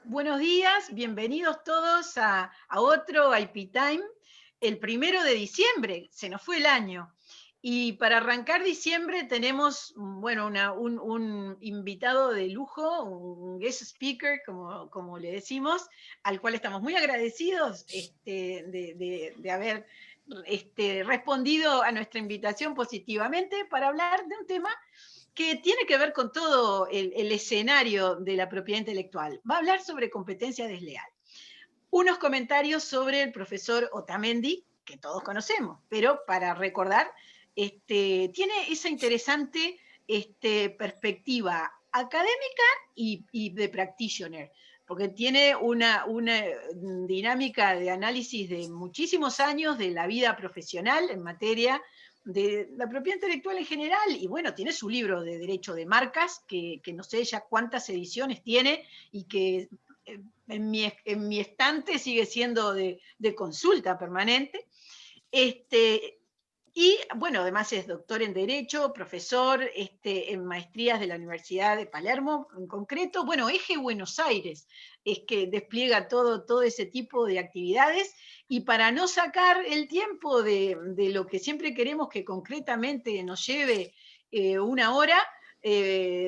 Buenos días, bienvenidos todos a otro IP Time, el 1 de diciembre, se nos fue el año. Y para arrancar diciembre tenemos, bueno, un invitado de lujo, un guest speaker, como le decimos, al cual estamos muy agradecidos de haber respondido a nuestra invitación positivamente para hablar de un tema que tiene que ver con todo el escenario de la propiedad intelectual. Va a hablar sobre competencia desleal. Unos comentarios sobre el profesor Otamendi, que todos conocemos, pero para recordar, tiene esa interesante perspectiva académica y de practitioner, porque tiene una dinámica de análisis de muchísimos años de la vida profesional en materia de la propiedad intelectual en general, y bueno, tiene su libro de derecho de marcas, que no sé ya cuántas ediciones tiene, y que en mi estante sigue siendo de consulta permanente. Y bueno, además es doctor en Derecho, profesor en maestrías de la Universidad de Palermo, en concreto. Bueno, Eje Buenos Aires es que despliega todo ese tipo de actividades. Y para no sacar el tiempo de lo que siempre queremos que concretamente nos lleve una hora,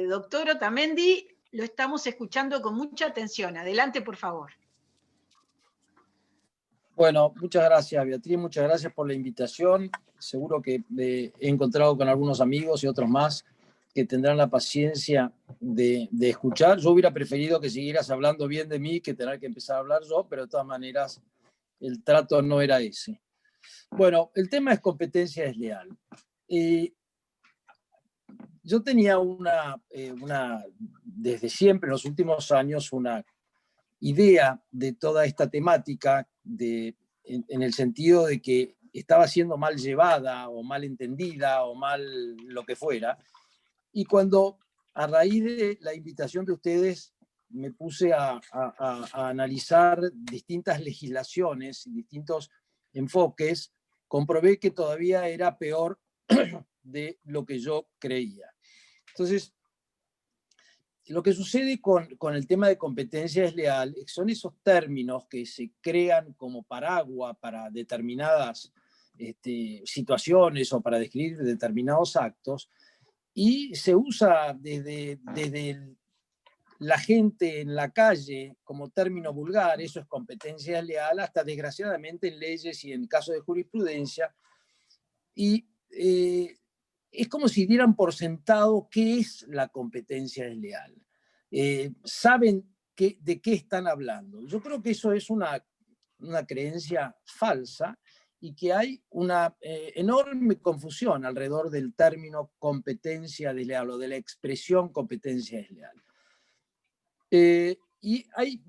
doctor Otamendi, lo estamos escuchando con mucha atención. Adelante, por favor. Bueno, muchas gracias, Beatriz, muchas gracias por la invitación. Seguro que he encontrado con algunos amigos y otros más que tendrán la paciencia de escuchar. Yo hubiera preferido que siguieras hablando bien de mí que tener que empezar a hablar yo, pero de todas maneras el trato no era ese. Bueno, el tema es competencia desleal. Yo tenía desde siempre, en los últimos años, una idea de toda esta temática en el sentido de que estaba siendo mal llevada o mal entendida o mal lo que fuera. Y cuando a raíz de la invitación de ustedes me puse a analizar distintas legislaciones y distintos enfoques, comprobé que todavía era peor de lo que yo creía. Entonces, lo que sucede con el tema de competencia desleal son esos términos que se crean como paraguas para determinadas situaciones o para describir determinados actos y se usa desde la gente en la calle como término vulgar, eso es competencia desleal, hasta desgraciadamente en leyes y en casos de jurisprudencia. Y es como si dieran por sentado qué es la competencia desleal. Saben de qué están hablando. Yo creo que eso es una creencia falsa y que hay una enorme confusión alrededor del término competencia desleal o de la expresión competencia desleal. Y hay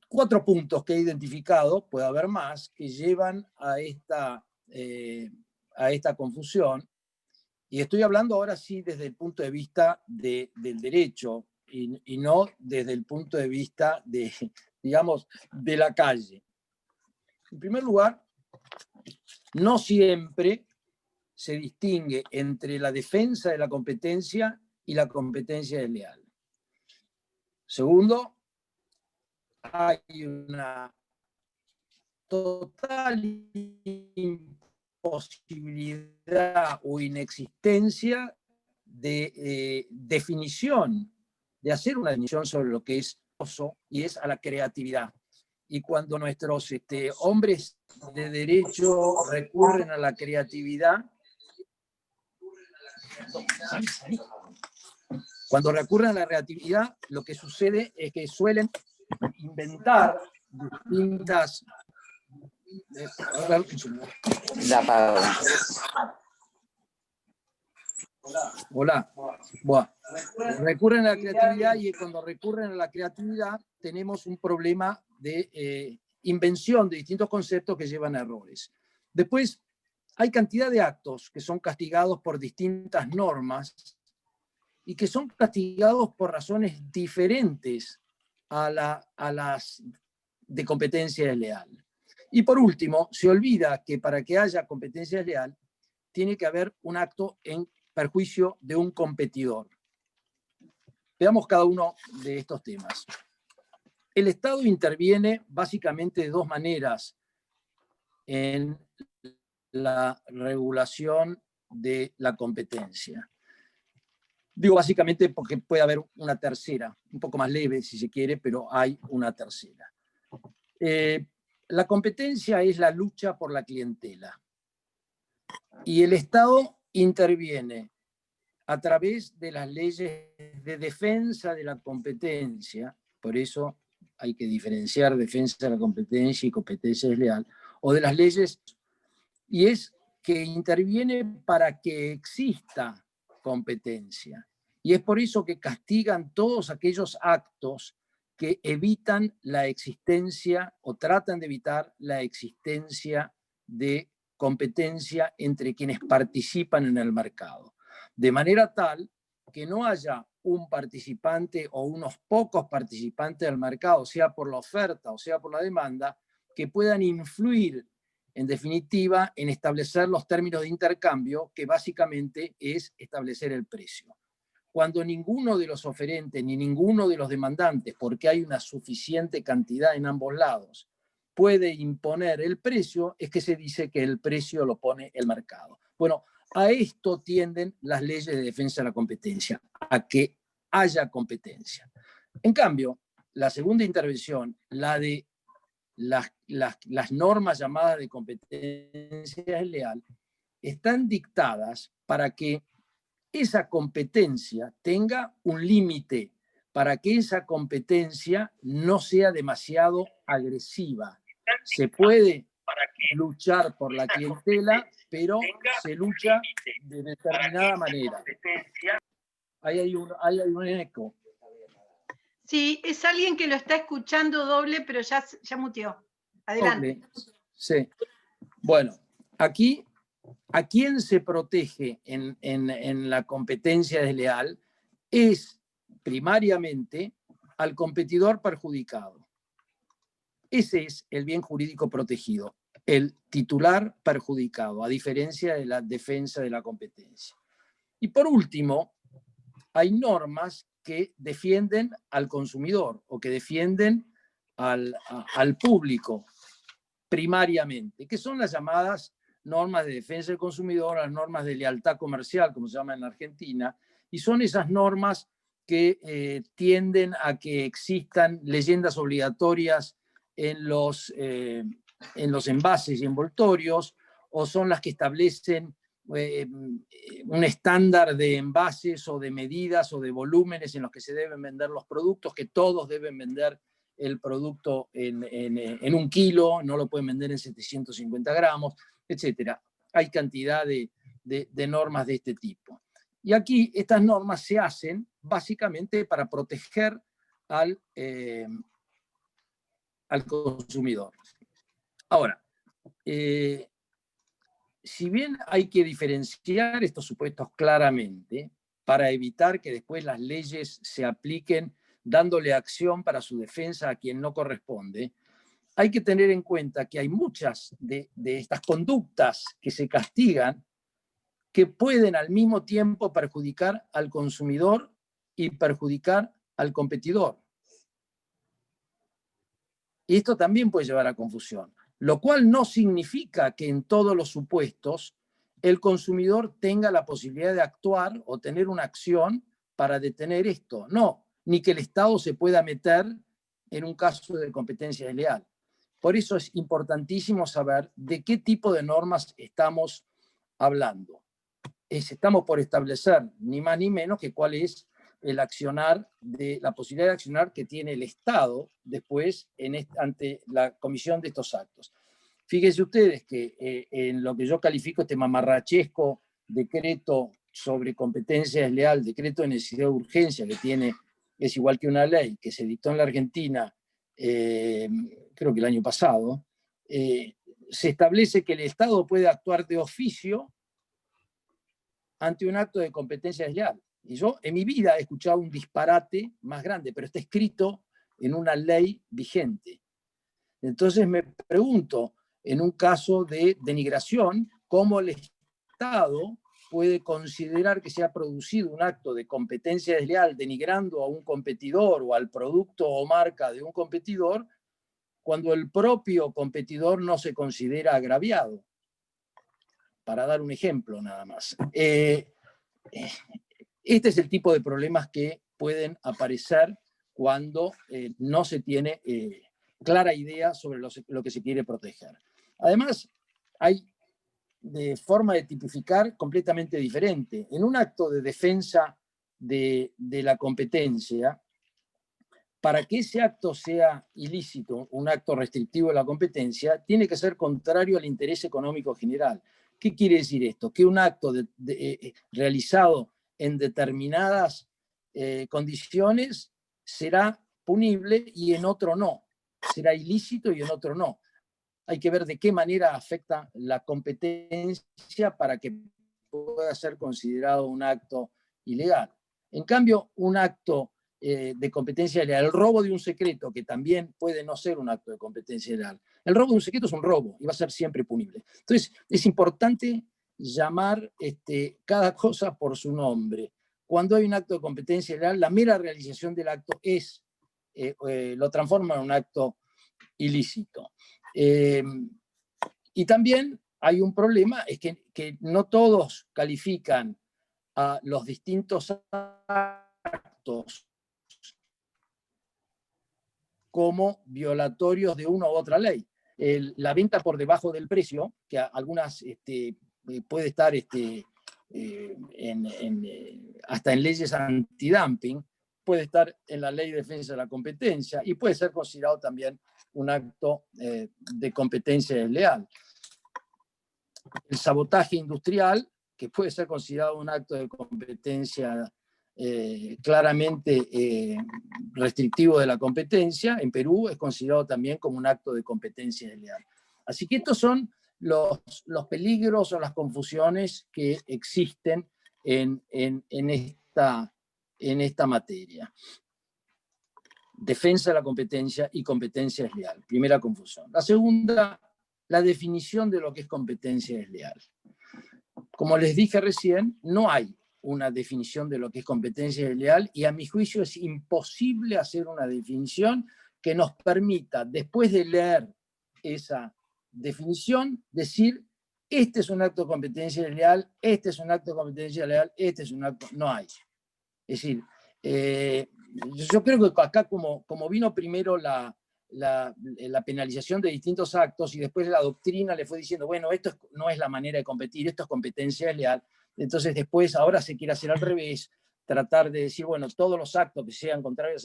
4 puntos que he identificado, puede haber más, que llevan a esta confusión. Y estoy hablando ahora sí desde el punto de vista del derecho y no desde el punto de vista digamos, de la calle. En primer lugar, no siempre se distingue entre la defensa de la competencia y la competencia desleal. Segundo, hay una total imposibilidad o inexistencia de definición, de hacer una definición sobre lo que es oso, y es a la creatividad. Y cuando nuestros hombres de derecho recurren a la creatividad, lo que sucede es que suelen inventar distintas... Hola. Bueno, recurren a la creatividad y cuando recurren a la creatividad tenemos un problema de invención de distintos conceptos que llevan a errores. Después, hay cantidad de actos que son castigados por distintas normas y que son castigados por razones diferentes a las de competencia desleal. Y por último, se olvida que para que haya competencia desleal tiene que haber un acto en perjuicio de un competidor. Veamos cada uno de estos temas. El Estado interviene básicamente de dos maneras en la regulación de la competencia. Digo básicamente porque puede haber una tercera, un poco más leve si se quiere, pero hay una tercera. La competencia es la lucha por la clientela. Y el Estado interviene a través de las leyes de defensa de la competencia, por eso hay que diferenciar defensa de la competencia y competencia desleal, o de las leyes, y es que interviene para que exista competencia. Y es por eso que castigan todos aquellos actos que evitan la existencia o tratan de evitar la existencia de competencia entre quienes participan en el mercado. De manera tal que no haya un participante o unos pocos participantes del mercado, sea por la oferta o sea por la demanda, que puedan influir en definitiva, en establecer los términos de intercambio, que básicamente es establecer el precio. Cuando ninguno de los oferentes ni ninguno de los demandantes, porque hay una suficiente cantidad en ambos lados, puede imponer el precio, es que se dice que el precio lo pone el mercado. Bueno, a esto tienden las leyes de defensa de la competencia, a que haya competencia. En cambio, la segunda intervención, la de las normas llamadas de competencia desleal, están dictadas para que esa competencia tenga un límite, para que esa competencia no sea demasiado agresiva. Se puede luchar por la clientela, pero se lucha de determinada manera. Ahí hay un eco. Sí, es alguien que lo está escuchando doble, pero ya muteó. Adelante. Doble. Sí. Bueno, aquí, ¿a quién se protege en la competencia desleal? Es primariamente al competidor perjudicado. Ese es el bien jurídico protegido, el titular perjudicado, a diferencia de la defensa de la competencia. Y por último, hay normas que defienden al consumidor o que defienden al público primariamente, que son las llamadas normas de defensa del consumidor, las normas de lealtad comercial, como se llama en Argentina, y son esas normas que tienden a que existan leyendas obligatorias en los envases y envoltorios, o son las que establecen un estándar de envases o de medidas o de volúmenes en los que se deben vender los productos, que todos deben vender el producto en 1 kilo, no lo pueden vender en 750 gramos, etc. Hay cantidad de normas de este tipo. Y aquí estas normas se hacen básicamente para proteger al consumidor. Ahora, si bien hay que diferenciar estos supuestos claramente para evitar que después las leyes se apliquen dándole acción para su defensa a quien no corresponde, hay que tener en cuenta que hay muchas de estas conductas que se castigan que pueden al mismo tiempo perjudicar al consumidor y perjudicar al competidor. Y esto también puede llevar a confusión, lo cual no significa que en todos los supuestos el consumidor tenga la posibilidad de actuar o tener una acción para detener esto. No, ni que el Estado se pueda meter en un caso de competencia desleal. Por eso es importantísimo saber de qué tipo de normas estamos hablando. Estamos por establecer ni más ni menos que cuál es el accionar, la posibilidad de accionar que tiene el Estado después ante la comisión de estos actos. Fíjense ustedes que en lo que yo califico este mamarrachesco decreto sobre competencia desleal, decreto de necesidad de urgencia que es igual que una ley que se dictó en la Argentina, creo que el año pasado, se establece que el Estado puede actuar de oficio ante un acto de competencia desleal. Y yo en mi vida he escuchado un disparate más grande, pero está escrito en una ley vigente. Entonces me pregunto, en un caso de denigración, cómo el Estado puede considerar que se ha producido un acto de competencia desleal denigrando a un competidor o al producto o marca de un competidor cuando el propio competidor no se considera agraviado. Para dar un ejemplo nada más. Este es el tipo de problemas que pueden aparecer cuando no se tiene clara idea sobre lo que se quiere proteger. Además, hay de forma de tipificar completamente diferente. En un acto de defensa de la competencia, para que ese acto sea ilícito, un acto restrictivo de la competencia, tiene que ser contrario al interés económico general. ¿Qué quiere decir esto? Que un acto realizado en determinadas condiciones será punible y en otro no. Será ilícito y en otro no. Hay que ver de qué manera afecta la competencia para que pueda ser considerado un acto ilegal. En cambio, un acto de competencia legal, el robo de un secreto, que también puede no ser un acto de competencia legal. El robo de un secreto es un robo y va a ser siempre punible. Entonces, es importante llamar cada cosa por su nombre. Cuando hay un acto de competencia legal, la mera realización del acto lo transforma en un acto ilícito. Y también hay un problema, es que no todos califican a los distintos actos como violatorios de una u otra ley. La venta por debajo del precio, que algunas puede estar hasta en leyes antidumping, puede estar en la ley de defensa de la competencia y puede ser considerado también un acto de competencia desleal. El sabotaje industrial, que puede ser considerado un acto de competencia claramente restrictivo de la competencia, en Perú es considerado también como un acto de competencia desleal. Así que estos son los peligros o las confusiones que existen en esta materia. Defensa de la competencia y competencia desleal. Primera confusión. La segunda, la definición de lo que es competencia desleal. Como les dije recién, no hay una definición de lo que es competencia desleal y a mi juicio es imposible hacer una definición que nos permita, después de leer esa definición, decir este es un acto de competencia desleal, este es un acto de competencia desleal, este es un acto... No hay. Es decir, yo creo que acá como vino primero la penalización de distintos actos y después la doctrina le fue diciendo, bueno, esto no es la manera de competir, esto es competencia desleal. Entonces después ahora se quiere hacer al revés, tratar de decir, bueno, todos los actos que sean contrarios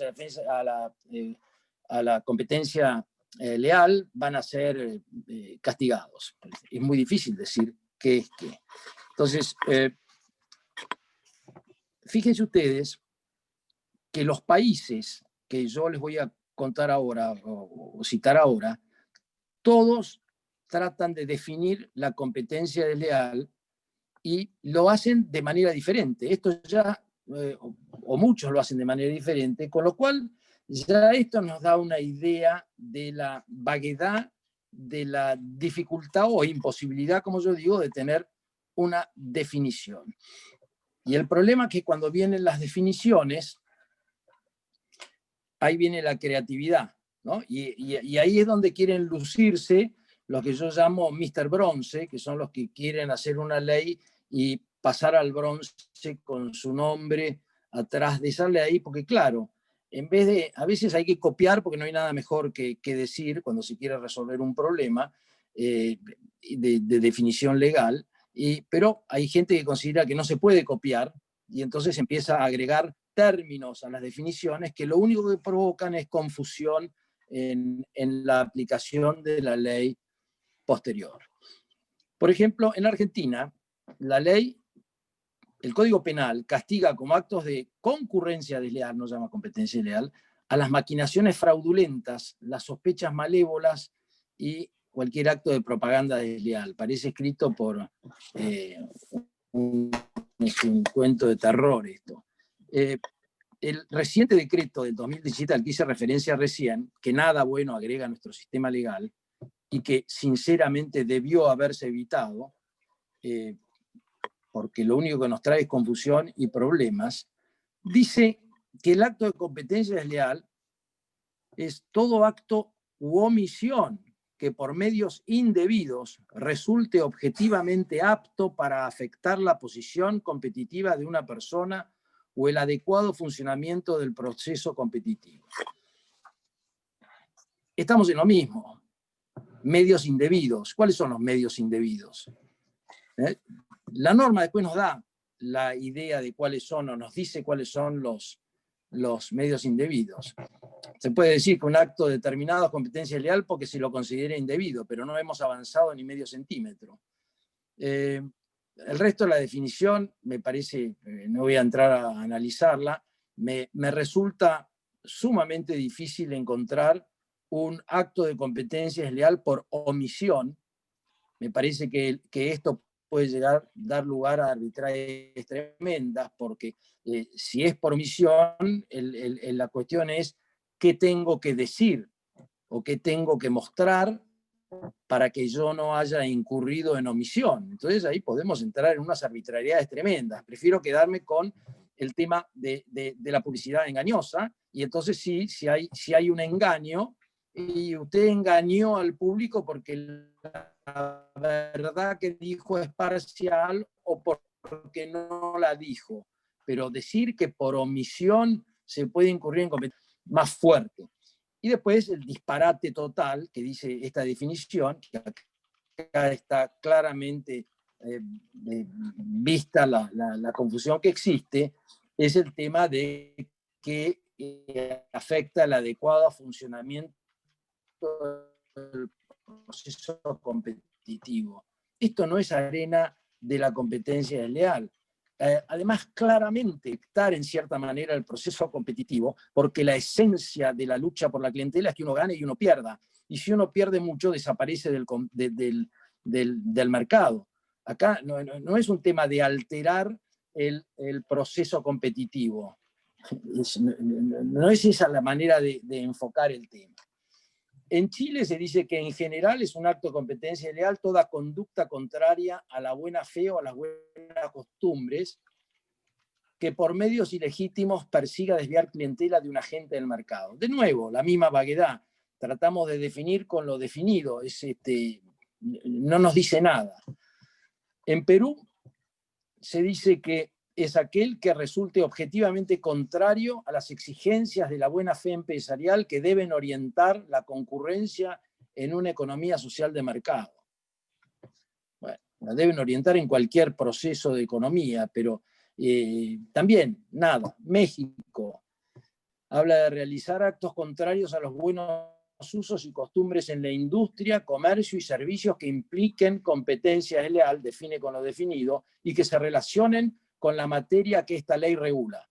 a la competencia leal van a ser castigados. Es muy difícil decir qué es qué. Entonces, fíjense ustedes que los países que yo les voy a contar ahora o citar ahora, todos tratan de definir la competencia desleal y lo hacen de manera diferente. Esto ya, o muchos lo hacen de manera diferente, con lo cual ya esto nos da una idea de la vaguedad, de la dificultad o imposibilidad, como yo digo, de tener una definición. Y el problema es que cuando vienen las definiciones, ahí viene la creatividad, ¿no? Y ahí es donde quieren lucirse los que yo llamo Mr. Bronce, que son los que quieren hacer una ley y pasar al bronce con su nombre atrás de esa ley, porque claro, en vez de, a veces hay que copiar porque no hay nada mejor que decir cuando se quiere resolver un problema de definición legal, pero hay gente que considera que no se puede copiar y entonces empieza a agregar términos a las definiciones que lo único que provocan es confusión en la aplicación de la ley posterior. Por ejemplo, en Argentina, la ley, el Código Penal castiga como actos de concurrencia desleal, no se llama competencia desleal, a las maquinaciones fraudulentas, las sospechas malévolas y cualquier acto de propaganda desleal. Parece escrito por un cuento de terror esto. El reciente decreto del 2017 al que hice referencia recién, que nada bueno agrega a nuestro sistema legal y que sinceramente debió haberse evitado, porque lo único que nos trae es confusión y problemas, dice que el acto de competencia desleal es todo acto u omisión que por medios indebidos resulte objetivamente apto para afectar la posición competitiva de una persona o el adecuado funcionamiento del proceso competitivo. Estamos en lo mismo. Medios indebidos. ¿Cuáles son los medios indebidos? La norma después nos da la idea de cuáles son, o nos dice cuáles son los medios indebidos. Se puede decir que un acto determinado es competencia leal porque se lo considera indebido, pero no hemos avanzado ni medio centímetro. El resto de la definición, me parece, no voy a entrar a analizarla, me resulta sumamente difícil encontrar un acto de competencia desleal por omisión. Me parece que esto puede dar lugar a arbitrariedades tremendas, porque si es por omisión, la cuestión es qué tengo que decir o qué tengo que mostrar para que yo no haya incurrido en omisión. Entonces ahí podemos entrar en unas arbitrariedades tremendas. Prefiero quedarme con el tema de la publicidad engañosa, y entonces sí, si hay un engaño, y usted engañó al público porque la verdad que dijo es parcial o porque no la dijo. Pero decir que por omisión se puede incurrir en competencia más fuerte. Y después el disparate total que dice esta definición, que acá está claramente vista la confusión que existe, es el tema de que afecta el adecuado funcionamiento del proceso competitivo. Esto no es arena de la competencia desleal. Además, claramente estar en cierta manera el proceso competitivo, porque la esencia de la lucha por la clientela es que uno gane y uno pierda. Y si uno pierde mucho, desaparece del mercado. Acá no es un tema de alterar el proceso competitivo. No es esa la manera de enfocar el tema. En Chile se dice que en general es un acto de competencia desleal toda conducta contraria a la buena fe o a las buenas costumbres que por medios ilegítimos persiga desviar clientela de un agente del mercado. De nuevo, la misma vaguedad. Tratamos de definir con lo definido. No nos dice nada. En Perú se dice que es aquel que resulte objetivamente contrario a las exigencias de la buena fe empresarial que deben orientar la concurrencia en una economía social de mercado. Bueno, la deben orientar en cualquier proceso de economía, pero también, nada. México habla de realizar actos contrarios a los buenos usos y costumbres en la industria, comercio y servicios que impliquen competencia desleal, define con lo definido, y que se relacionen con la materia que esta ley regula.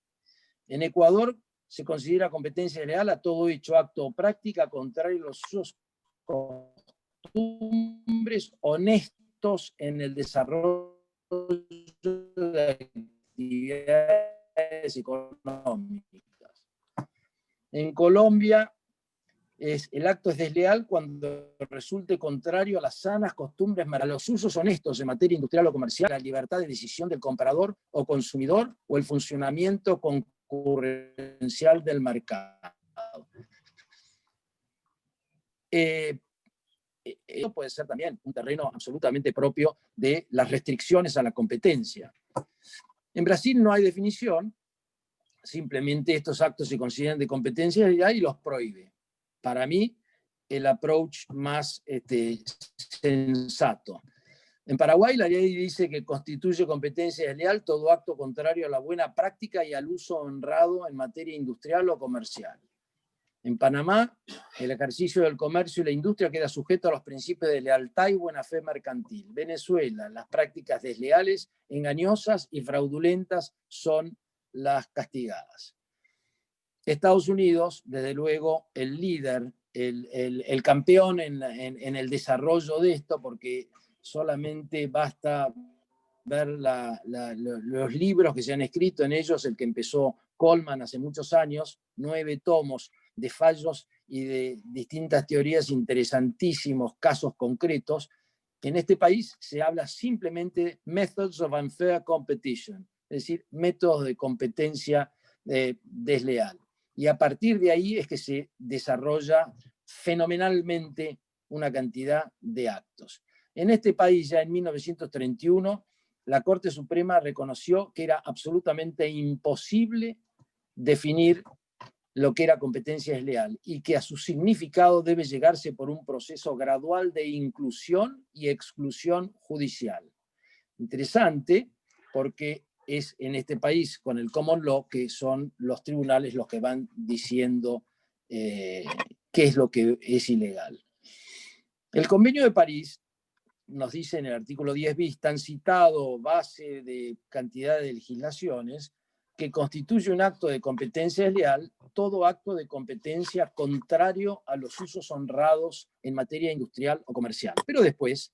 En Ecuador se considera competencia desleal a todo hecho, acto o práctica contrario a los usos costumbres honestos en el desarrollo de actividades económicas. En Colombia, el acto es desleal cuando resulte contrario a las sanas costumbres, a los usos honestos en materia industrial o comercial, a la libertad de decisión del comprador o consumidor o el funcionamiento concurrencial del mercado. Esto puede ser también un terreno absolutamente propio de las restricciones a la competencia. En Brasil no hay definición, simplemente estos actos se consideran de competencia y los prohíbe. Para mí, el approach más sensato. En Paraguay, la ley dice que constituye competencia desleal todo acto contrario a la buena práctica y al uso honrado en materia industrial o comercial. En Panamá, el ejercicio del comercio y la industria queda sujeto a los principios de lealtad y buena fe mercantil. Venezuela, las prácticas desleales, engañosas y fraudulentas son las castigadas. Estados Unidos, desde luego, el líder, el campeón en el desarrollo de esto, porque solamente basta ver los libros que se han escrito en ellos, el que empezó Coleman hace muchos años, 9 tomos de fallos y de distintas teorías interesantísimos, casos concretos, En este país se habla simplemente methods of unfair competition, es decir, métodos de competencia desleal. Y a partir de ahí es que se desarrolla fenomenalmente una cantidad de actos. En este país, ya en 1931, la Corte Suprema reconoció que era absolutamente imposible definir lo que era competencia desleal y que a su significado debe llegarse por un proceso gradual de inclusión y exclusión judicial. Interesante, porque es en este país con el common law que son los tribunales los que van diciendo qué es lo que es ilegal. El Convenio de París nos dice en el artículo 10 bis, tan citado base de cantidad de legislaciones, que constituye un acto de competencia desleal todo acto de competencia contrario a los usos honrados en materia industrial o comercial. Pero después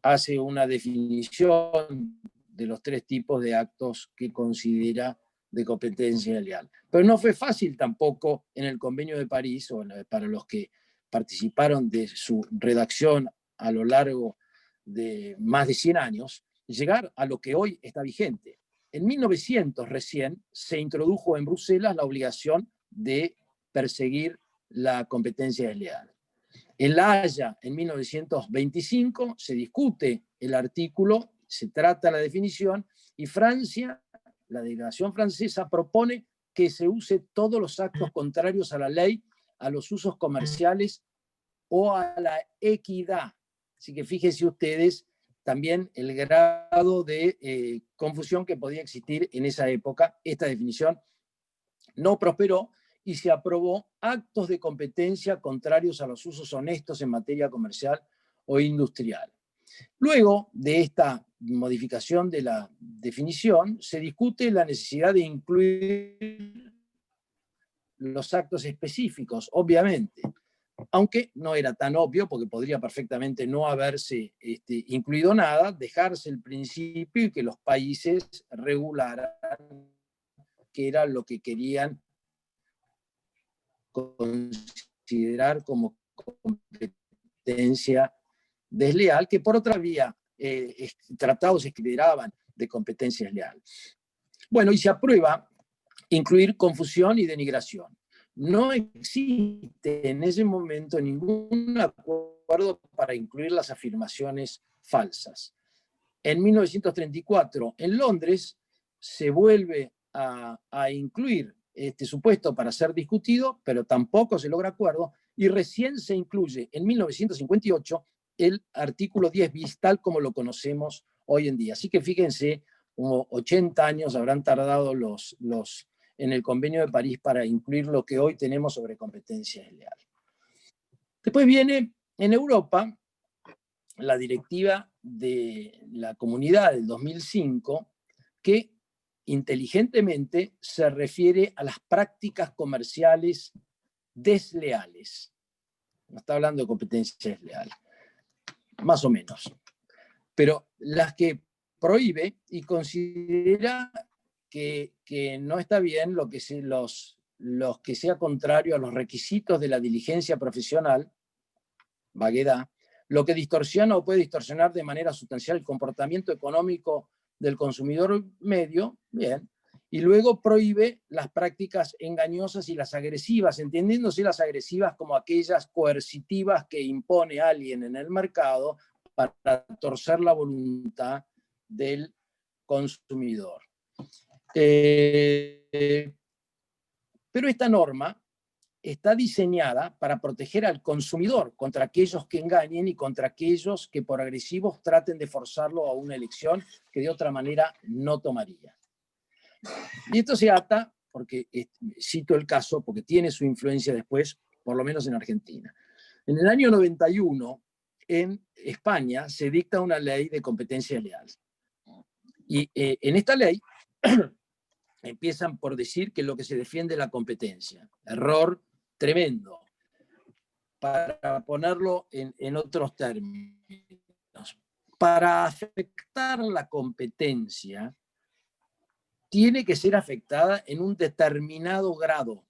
hace una definición de los 3 tipos de actos que considera de competencia desleal. Pero no fue fácil tampoco en el Convenio de París, o para los que participaron de su redacción a lo largo de más de 100 años, llegar a lo que hoy está vigente. En 1900 recién se introdujo en Bruselas la obligación de perseguir la competencia desleal. En La Haya, en 1925, se discute el artículo, se trata la definición, y Francia, la delegación francesa, propone que se use todos los actos contrarios a la ley, a los usos comerciales o a la equidad. Así que fíjense ustedes también el grado de confusión que podía existir en esa época. Esta definición no prosperó y se aprobó actos de competencia contrarios a los usos honestos en materia comercial o industrial. Luego de esta modificación de la definición, se discute la necesidad de incluir los actos específicos, obviamente, aunque no era tan obvio, porque podría perfectamente no haberse incluido nada, dejarse el principio y que los países regularan qué era lo que querían considerar como competencia desleal, que por otra vía tratados se consideraban de competencia desleal. Bueno, y se aprueba incluir confusión y denigración. No existe en ese momento ningún acuerdo para incluir las afirmaciones falsas. En 1934, en Londres, se vuelve a incluir este supuesto para ser discutido, pero tampoco se logra acuerdo, y recién se incluye en 1958 el artículo 10 bis, tal como lo conocemos hoy en día. Así que fíjense, como 80 años habrán tardado en el Convenio de París para incluir lo que hoy tenemos sobre competencia desleal. Después viene en Europa la directiva de la Comunidad del 2005, que inteligentemente se refiere a las prácticas comerciales desleales. No está hablando de competencia desleal, más o menos. Pero las que prohíbe y considera que no está bien los que sea contrario a los requisitos de la diligencia profesional, vaguedad, lo que distorsiona o puede distorsionar de manera sustancial el comportamiento económico del consumidor medio, bien, y luego prohíbe las prácticas engañosas y las agresivas, entendiéndose las agresivas como aquellas coercitivas que impone alguien en el mercado para torcer la voluntad del consumidor. Pero esta norma está diseñada para proteger al consumidor contra aquellos que engañen y contra aquellos que por agresivos traten de forzarlo a una elección que de otra manera no tomaría. Y esto se ata, porque cito el caso, porque tiene su influencia después, por lo menos en Argentina. En el año 91, en España, se dicta una ley de competencia leal. Y en esta ley empiezan por decir que lo que se defiende es la competencia. Error tremendo. Para ponerlo en otros términos, para afectar la competencia, tiene que ser afectada en un determinado grado.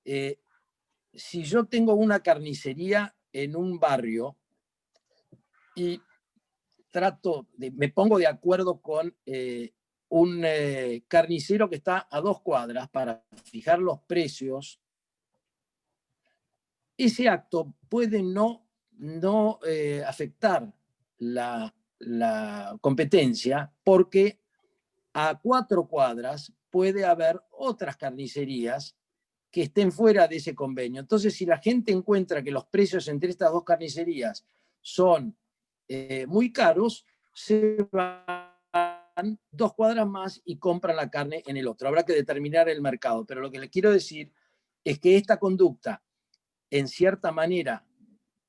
Si yo tengo una carnicería en un barrio y me pongo de acuerdo con un carnicero que está a 2 cuadras para fijar los precios, ese acto puede no afectar la competencia, porque a 4 cuadras puede haber otras carnicerías que estén fuera de ese convenio. Entonces, si la gente encuentra que los precios entre estas 2 carnicerías son muy caros, se van 2 cuadras más y compran la carne en el otro. Habrá que determinar el mercado, pero lo que les quiero decir es que esta conducta, en cierta manera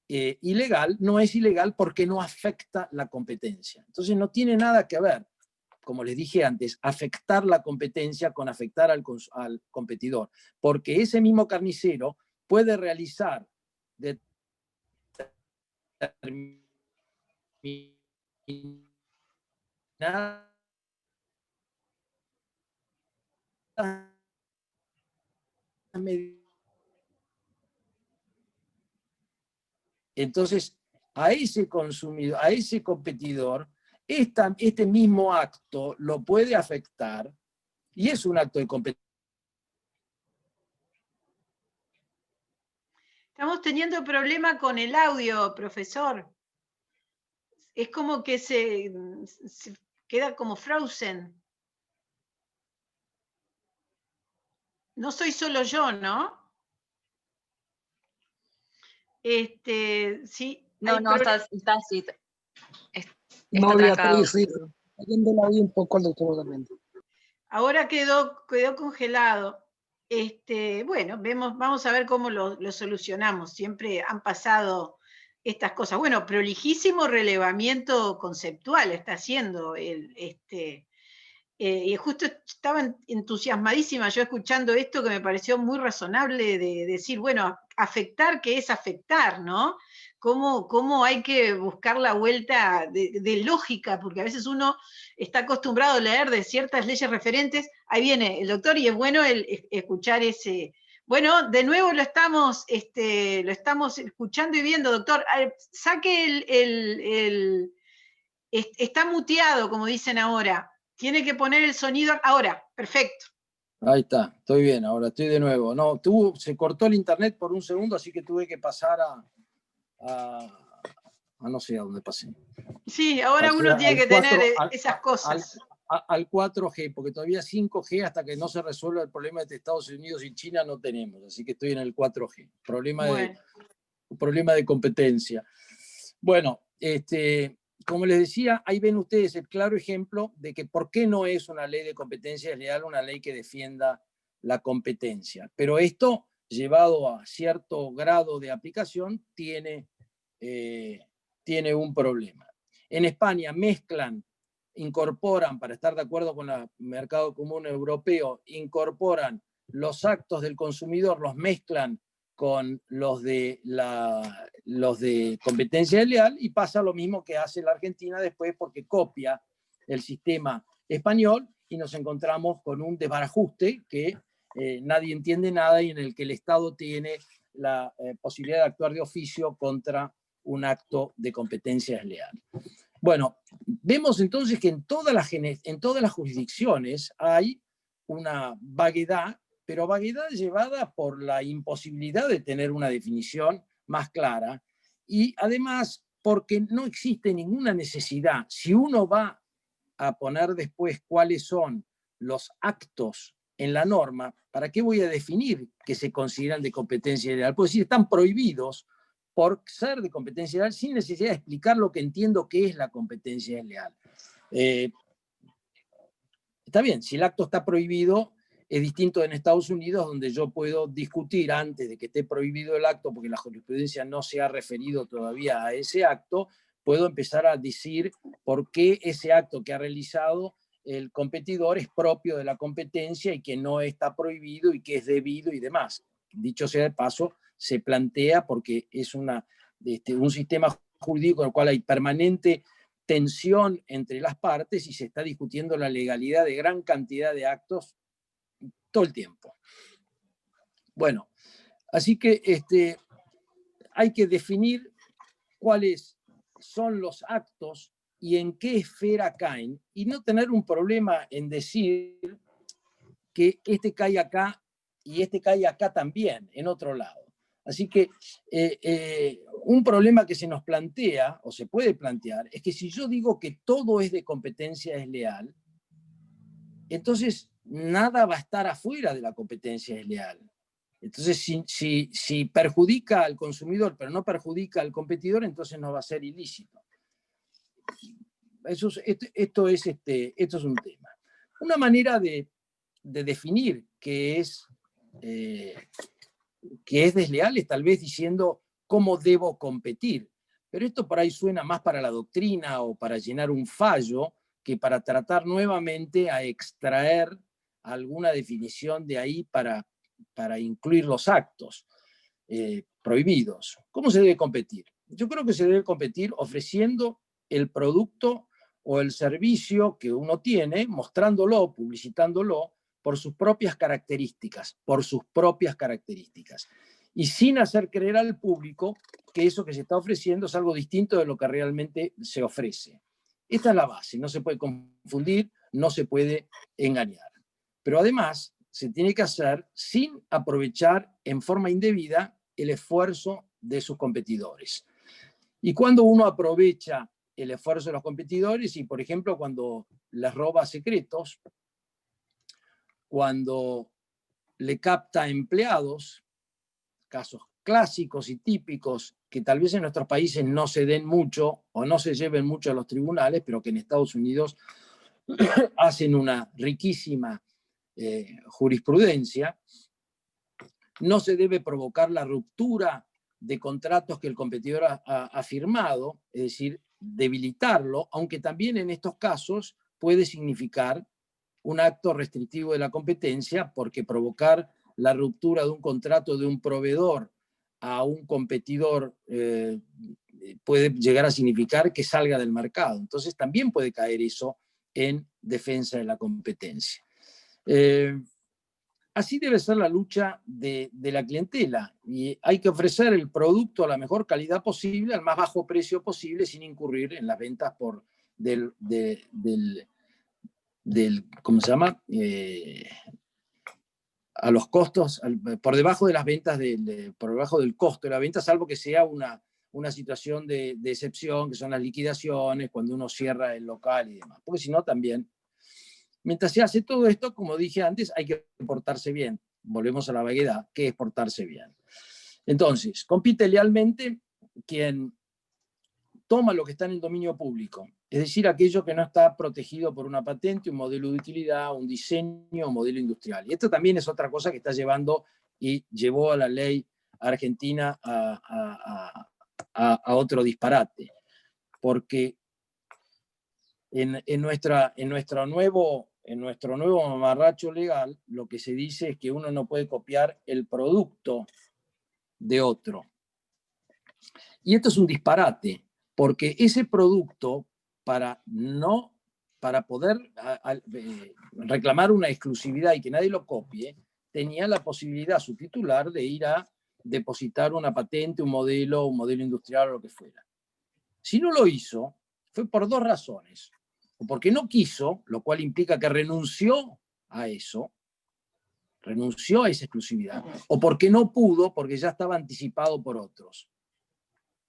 ilegal, no es ilegal porque no afecta la competencia. Entonces no tiene nada que ver, como les dije antes, afectar la competencia con afectar al competidor, porque ese mismo carnicero puede realizar determinadas medidas. Entonces, a ese consumidor, a ese competidor, este mismo acto lo puede afectar y es un acto de competencia. Estamos teniendo problema con el audio, profesor. Es como que se queda como frozen. No soy solo yo, ¿no? Sí. No, está así. No, Está trancado. Beatriz, sí. Yéndola ahí un poco al doctor también. Ahora quedó congelado. Bueno, vamos a ver cómo lo solucionamos. Siempre han pasado estas cosas. Bueno, prolijísimo relevamiento conceptual está haciendo y justo estaba entusiasmadísima yo escuchando esto, que me pareció muy razonable de decir, bueno, afectar, ¿qué es afectar, no? ¿Cómo hay que buscar la vuelta de lógica? Porque a veces uno está acostumbrado a leer de ciertas leyes referentes. Ahí viene el doctor y es bueno escuchar ese. Bueno, de nuevo lo estamos escuchando y viendo, doctor. Saque está muteado, como dicen ahora. Tiene que poner el sonido ahora. Perfecto. Ahí está, estoy bien, ahora estoy de nuevo. No, se cortó el internet por un segundo, así que tuve que pasar a no sé a dónde pasé. Sí, ahora uno tiene que tener esas cosas. Al 4G, porque todavía 5G hasta que no se resuelva el problema entre Estados Unidos y China no tenemos, así que estoy en el 4G. Problema de competencia. Bueno, como les decía, ahí ven ustedes el claro ejemplo de que por qué no es una ley de competencia desleal una ley que defienda la competencia. Pero esto, llevado a cierto grado de aplicación, tiene un problema. En España incorporan, para estar de acuerdo con el mercado común europeo, incorporan los actos del consumidor, los mezclan con los de competencia desleal y pasa lo mismo que hace la Argentina después porque copia el sistema español y nos encontramos con un desbarajuste que nadie entiende nada y en el que el Estado tiene la posibilidad de actuar de oficio contra un acto de competencia desleal. Bueno, vemos entonces que en todas las jurisdicciones hay una vaguedad, pero vaguedad llevada por la imposibilidad de tener una definición más clara y además porque no existe ninguna necesidad. Si uno va a poner después cuáles son los actos en la norma, ¿para qué voy a definir que se consideran de competencia desleal? Pues si están prohibidos por ser de competencia desleal sin necesidad de explicar lo que entiendo que es la competencia desleal. Está bien, si el acto está prohibido, es distinto en Estados Unidos, donde yo puedo discutir antes de que esté prohibido el acto, porque la jurisprudencia no se ha referido todavía a ese acto, puedo empezar a decir por qué ese acto que ha realizado el competidor es propio de la competencia y que no está prohibido y que es debido y demás. Dicho sea de paso, se plantea porque es un sistema jurídico en el cual hay permanente tensión entre las partes y se está discutiendo la legalidad de gran cantidad de actos todo el tiempo. Bueno, así que hay que definir cuáles son los actos y en qué esfera caen, y no tener un problema en decir que este cae acá y este cae acá también, en otro lado. Así que un problema que se nos plantea, o se puede plantear, es que si yo digo que todo es de competencia desleal, entonces nada va a estar afuera de la competencia desleal. Entonces, si perjudica al consumidor, pero no perjudica al competidor, entonces no va a ser ilícito. Esto es un tema. Una manera de definir qué es desleal es tal vez diciendo cómo debo competir. Pero esto por ahí suena más para la doctrina o para llenar un fallo que para tratar nuevamente a extraer alguna definición de ahí para incluir los actos prohibidos. ¿Cómo se debe competir? Yo creo que se debe competir ofreciendo el producto o el servicio que uno tiene, mostrándolo, publicitándolo, por sus propias características, y sin hacer creer al público que eso que se está ofreciendo es algo distinto de lo que realmente se ofrece. Esta es la base, no se puede confundir, no se puede engañar. Pero además se tiene que hacer sin aprovechar en forma indebida el esfuerzo de sus competidores. Y cuando uno aprovecha el esfuerzo de los competidores, y por ejemplo cuando les roba secretos, cuando le capta empleados, casos clásicos y típicos que tal vez en nuestros países no se den mucho o no se lleven mucho a los tribunales, pero que en Estados Unidos hacen una riquísima jurisprudencia. No se debe provocar la ruptura de contratos que el competidor ha firmado, es decir, debilitarlo, aunque también en estos casos puede significar un acto restrictivo de la competencia, porque provocar la ruptura de un contrato de un proveedor a un competidor puede llegar a significar que salga del mercado. Entonces también puede caer eso en defensa de la competencia. Así debe ser la lucha de la clientela, y hay que ofrecer el producto a la mejor calidad posible, al más bajo precio posible, sin incurrir en las ventas ¿cómo se llama? A los costos, por debajo de las ventas, por debajo del costo de la venta, salvo que sea una situación de excepción, que son las liquidaciones, cuando uno cierra el local y demás. Porque si no, también, mientras se hace todo esto, como dije antes, hay que portarse bien. Volvemos a la vaguedad, que es portarse bien. Entonces, compite lealmente quien toma lo que está en el dominio público, es decir, aquello que no está protegido por una patente, un modelo de utilidad, un diseño, un modelo industrial. Y esto también es otra cosa que está llevando y llevó a la ley argentina a otro disparate, porque en nuestro nuevo mamarracho legal, lo que se dice es que uno no puede copiar el producto de otro. Y esto es un disparate, porque ese producto, para poder reclamar una exclusividad y que nadie lo copie, tenía la posibilidad su titular de ir a depositar una patente, un modelo industrial o lo que fuera. Si no lo hizo, fue por dos razones. O porque no quiso, lo cual implica que renunció a eso, renunció a esa exclusividad, o porque no pudo, porque ya estaba anticipado por otros.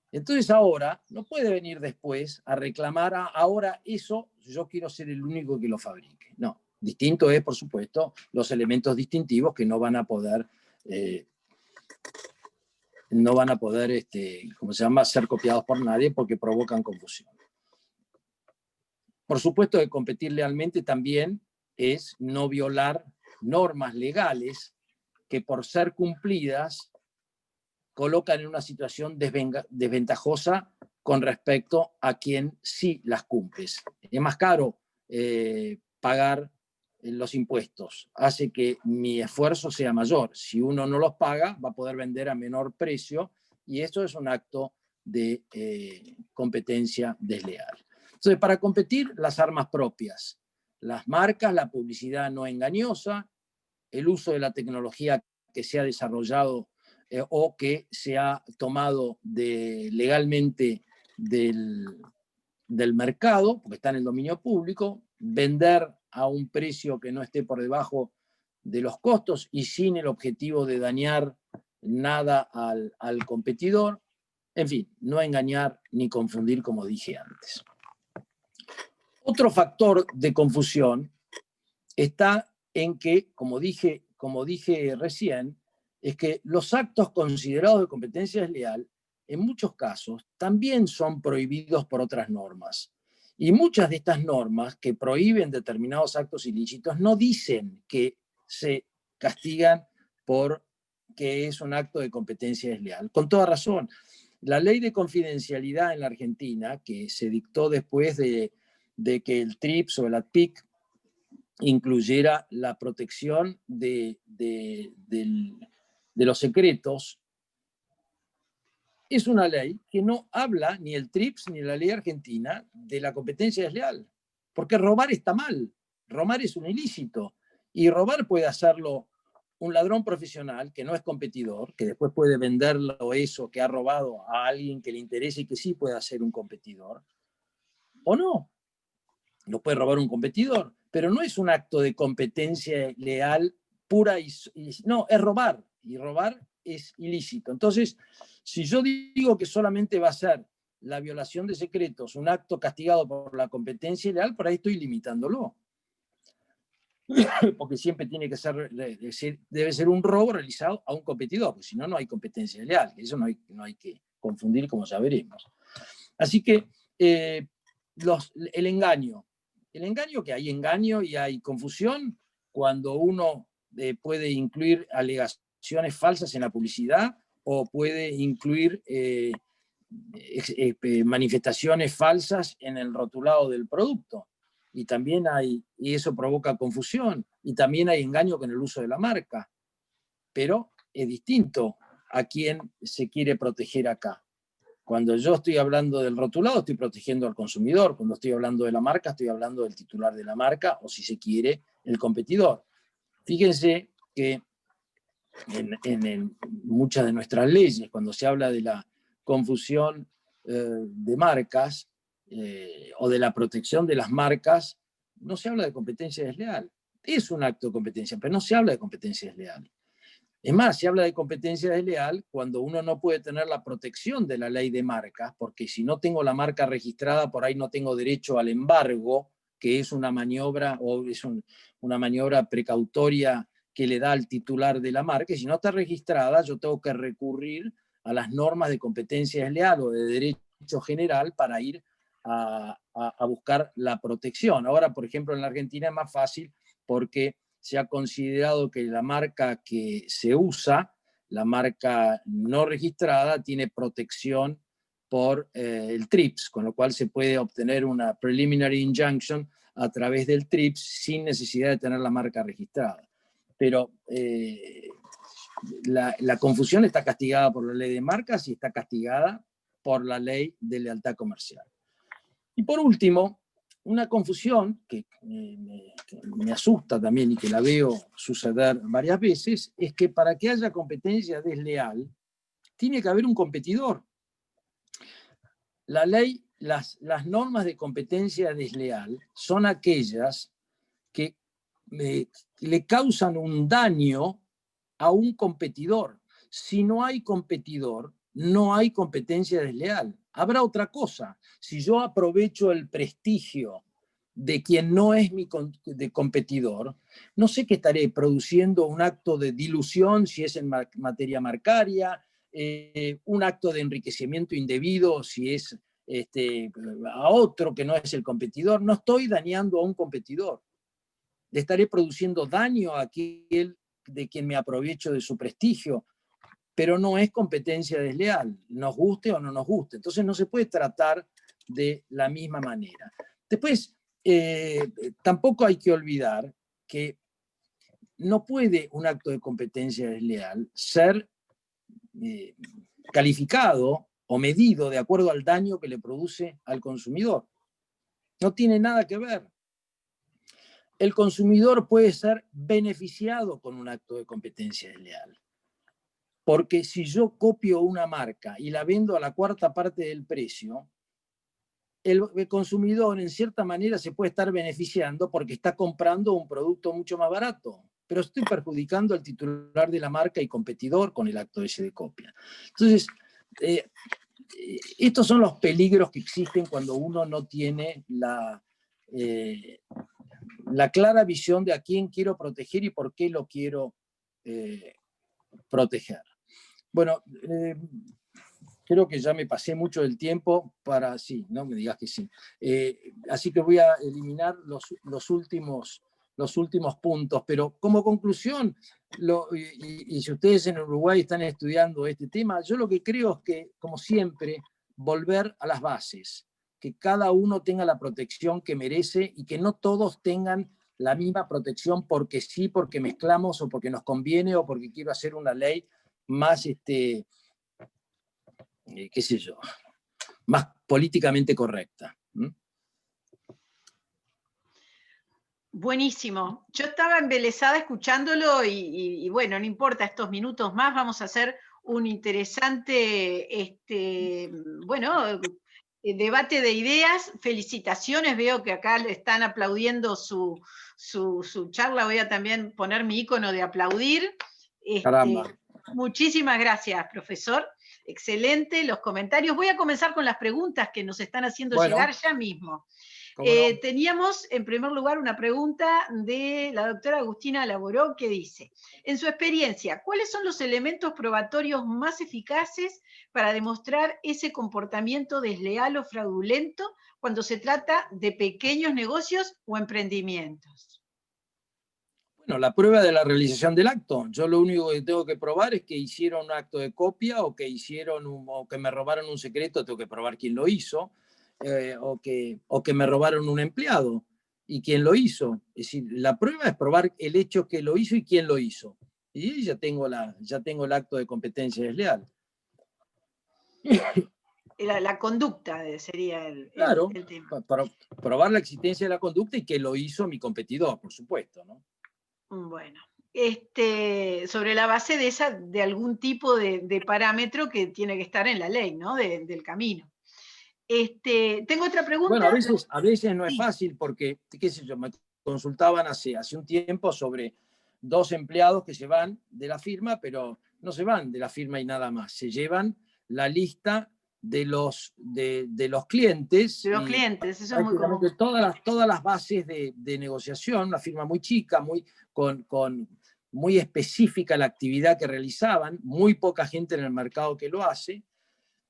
Entonces ahora no puede venir después a reclamar ahora eso, yo quiero ser el único que lo fabrique. No, distinto es, por supuesto, los elementos distintivos que no van a poder ¿cómo se llama?, ser copiados por nadie porque provocan confusión. Por supuesto que competir lealmente también es no violar normas legales que por ser cumplidas colocan en una situación desventajosa con respecto a quien sí las cumple. Es más caro pagar los impuestos, hace que mi esfuerzo sea mayor. Si uno no los paga, va a poder vender a menor precio, y eso es un acto de competencia desleal. Entonces, para competir, las armas propias, las marcas, la publicidad no engañosa, el uso de la tecnología que se ha desarrollado o que se ha tomado legalmente del mercado, porque está en el dominio público, vender a un precio que no esté por debajo de los costos y sin el objetivo de dañar nada al competidor. En fin, no engañar ni confundir, como dije antes. Otro factor de confusión está en que, como dije recién, es que los actos considerados de competencia desleal, en muchos casos, también son prohibidos por otras normas. Y muchas de estas normas que prohíben determinados actos ilícitos no dicen que se castigan por que es un acto de competencia desleal. Con toda razón, la ley de confidencialidad en la Argentina, que se dictó después de que el TRIPS o el ATPIC incluyera la protección de los secretos, es una ley que no habla, ni el TRIPS ni la ley argentina, de la competencia desleal. Porque robar está mal, robar es un ilícito. Y robar puede hacerlo un ladrón profesional que no es competidor, que después puede venderlo eso que ha robado a alguien que le interese y que sí puede ser un competidor. O no, lo puede robar un competidor, pero no es un acto de competencia leal pura no, es robar, y robar es ilícito. Entonces, si yo digo que solamente va a ser la violación de secretos un acto castigado por la competencia leal, por ahí estoy limitándolo. Porque siempre tiene que ser, debe ser un robo realizado a un competidor, porque si no, no hay competencia leal. Eso no hay que confundir, como ya veremos. Así que el engaño que hay engaño y hay confusión cuando uno puede incluir alegaciones falsas en la publicidad o puede incluir manifestaciones falsas en el rotulado del producto. Y también y eso provoca confusión, y también hay engaño con el uso de la marca. Pero es distinto a quién se quiere proteger acá. Cuando yo estoy hablando del rotulado, estoy protegiendo al consumidor. Cuando estoy hablando de la marca, estoy hablando del titular de la marca o, si se quiere, el competidor. Fíjense que en muchas de nuestras leyes, cuando se habla de la confusión de marcas o de la protección de las marcas, no se habla de competencia desleal. Es un acto de competencia, pero no se habla de competencia desleal. Es más, se habla de competencia desleal cuando uno no puede tener la protección de la ley de marcas, porque si no tengo la marca registrada, por ahí no tengo derecho al embargo, que es una maniobra o es una maniobra precautoria que le da al titular de la marca. Y si no está registrada, yo tengo que recurrir a las normas de competencia desleal o de derecho general para ir a buscar la protección. Ahora, por ejemplo, en la Argentina es más fácil porque se ha considerado que la marca que se usa, la marca no registrada, tiene protección por el TRIPS, con lo cual se puede obtener una preliminary injunction a través del TRIPS sin necesidad de tener la marca registrada. Pero la confusión está castigada por la ley de marcas y está castigada por la ley de lealtad comercial. Y por último, una confusión que me asusta también y que la veo suceder varias veces, es que para que haya competencia desleal, tiene que haber un competidor. La ley, las normas de competencia desleal son aquellas que le causan un daño a un competidor. Si no hay competidor, no hay competencia desleal. Habrá otra cosa. Si yo aprovecho el prestigio de quien no es mi competidor, no sé que estaré produciendo un acto de dilución si es en materia marcaria, un acto de enriquecimiento indebido si es a otro que no es el competidor. No estoy dañando a un competidor. Le estaré produciendo daño a aquel de quien me aprovecho de su prestigio, pero no es competencia desleal, nos guste o no nos guste. Entonces no se puede tratar de la misma manera. Después, tampoco hay que olvidar que no puede un acto de competencia desleal ser calificado o medido de acuerdo al daño que le produce al consumidor. No tiene nada que ver. El consumidor puede ser beneficiado con un acto de competencia desleal. Porque si yo copio una marca y la vendo a la cuarta parte del precio, el consumidor en cierta manera se puede estar beneficiando porque está comprando un producto mucho más barato, pero estoy perjudicando al titular de la marca y competidor con el acto ese de copia. Entonces, estos son los peligros que existen cuando uno no tiene la clara visión de a quién quiero proteger y por qué lo quiero proteger. Bueno, creo que ya me pasé mucho del tiempo para... Sí, no me digas que sí. Así que voy a eliminar los últimos puntos, pero como conclusión, y si ustedes en Uruguay están estudiando este tema, yo lo que creo es que, como siempre, volver a las bases, que cada uno tenga la protección que merece y que no todos tengan la misma protección porque sí, porque mezclamos o porque nos conviene o porque quiero hacer una ley más, qué sé yo, más políticamente correcta. Buenísimo. Yo estaba embelesada escuchándolo y bueno, no importa, estos minutos más vamos a hacer un interesante, bueno, debate de ideas. Felicitaciones, veo que acá le están aplaudiendo su charla. Voy a también poner mi icono de aplaudir. Caramba. Muchísimas gracias, profesor. Excelente los comentarios. Voy a comenzar con las preguntas que nos están haciendo llegar ya mismo. No. Teníamos en primer lugar una pregunta de la doctora Agustina Laboró que dice, en su experiencia, ¿cuáles son los elementos probatorios más eficaces para demostrar ese comportamiento desleal o fraudulento cuando se trata de pequeños negocios o emprendimientos? Bueno, la prueba de la realización del acto. Yo lo único que tengo que probar es que hicieron un acto de copia o que o que me robaron un secreto, tengo que probar quién lo hizo. O que me robaron un empleado y quién lo hizo. Es decir, la prueba es probar el hecho que lo hizo y quién lo hizo. Y ya tengo el acto de competencia desleal. La conducta sería Claro, el tema. para probar la existencia de la conducta y que lo hizo mi competidor, por supuesto, ¿no? Bueno, sobre la base de algún tipo de parámetro que tiene que estar en la ley, ¿no? Del camino. Tengo otra pregunta. Bueno, a veces no es fácil porque, qué sé yo, me consultaban hace un tiempo sobre 2 empleados que se van de la firma, pero no se van de la firma y nada más. Se llevan la lista de los clientes. De los clientes, eso es muy común. Todas las bases de negociación, una firma muy chica, muy específica la actividad que realizaban, muy poca gente en el mercado que lo hace.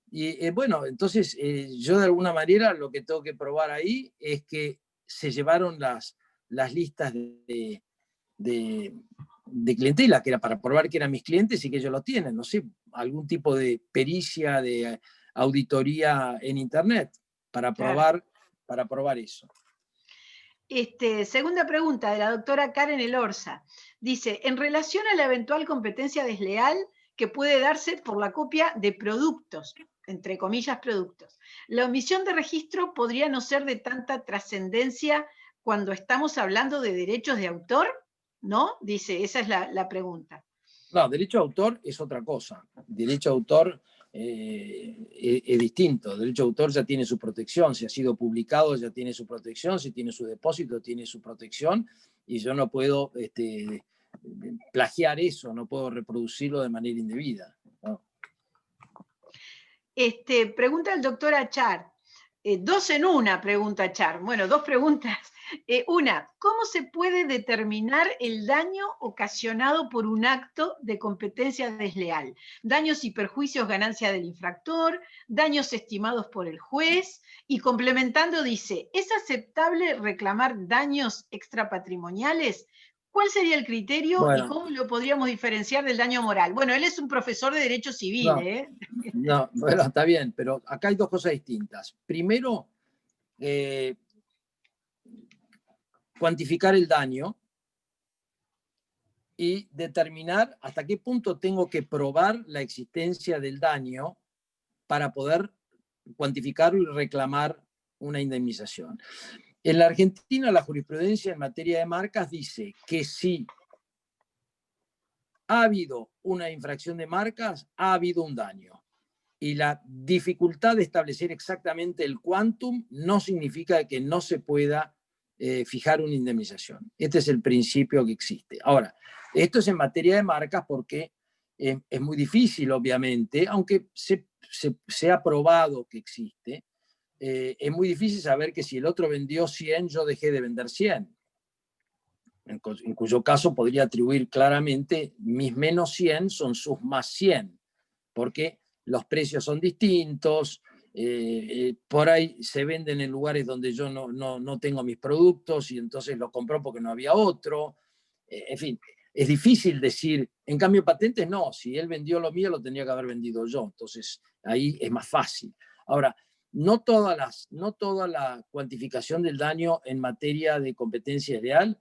Y bueno, entonces yo de alguna manera lo que tengo que probar ahí es que se llevaron las listas de clientela, que era para probar que eran mis clientes y que ellos lo tienen, no sé, algún tipo de pericia, de auditoría en internet para probar eso. Segunda pregunta de la doctora Karen Elorza. Dice, en relación a la eventual competencia desleal que puede darse por la copia de productos, entre comillas productos, ¿la omisión de registro podría no ser de tanta trascendencia cuando estamos hablando de derechos de autor? ¿No? Dice, esa es la pregunta. No, derecho de autor es otra cosa. Derecho de autor es distinto. Derecho de autor ya tiene su protección. Si ha sido publicado, ya tiene su protección. Si tiene su depósito, tiene su protección. Y yo no puedo plagiar eso, no puedo reproducirlo de manera indebida, ¿no? Pregunta el doctor Achar. 2 en 1, pregunta Achar. Bueno, 2 preguntas. Una, ¿cómo se puede determinar el daño ocasionado por un acto de competencia desleal? Daños y perjuicios, ganancia del infractor, daños estimados por el juez, y complementando dice, ¿es aceptable reclamar daños extrapatrimoniales? ¿Cuál sería el criterio y cómo lo podríamos diferenciar del daño moral? Bueno, él es un profesor de Derecho Civil, No, bueno, está bien, pero acá hay 2 cosas distintas. Primero, cuantificar el daño y determinar hasta qué punto tengo que probar la existencia del daño para poder cuantificarlo y reclamar una indemnización. En la Argentina, la jurisprudencia en materia de marcas dice que si ha habido una infracción de marcas, ha habido un daño. Y la dificultad de establecer exactamente el quantum no significa que no se pueda fijar una indemnización. Este es el principio que existe. Ahora, esto es en materia de marcas porque es muy difícil, obviamente, aunque se ha probado que existe, es muy difícil saber que si el otro vendió 100, yo dejé de vender 100. En cuyo caso podría atribuir claramente mis menos 100 son sus más 100, porque los precios son distintos, por ahí se venden en lugares donde yo no tengo mis productos y entonces los compró porque no había otro. En fin, es difícil decir, en cambio patentes no, si él vendió lo mío lo tendría que haber vendido yo, entonces ahí es más fácil. Ahora, no toda la cuantificación del daño en materia de competencia desleal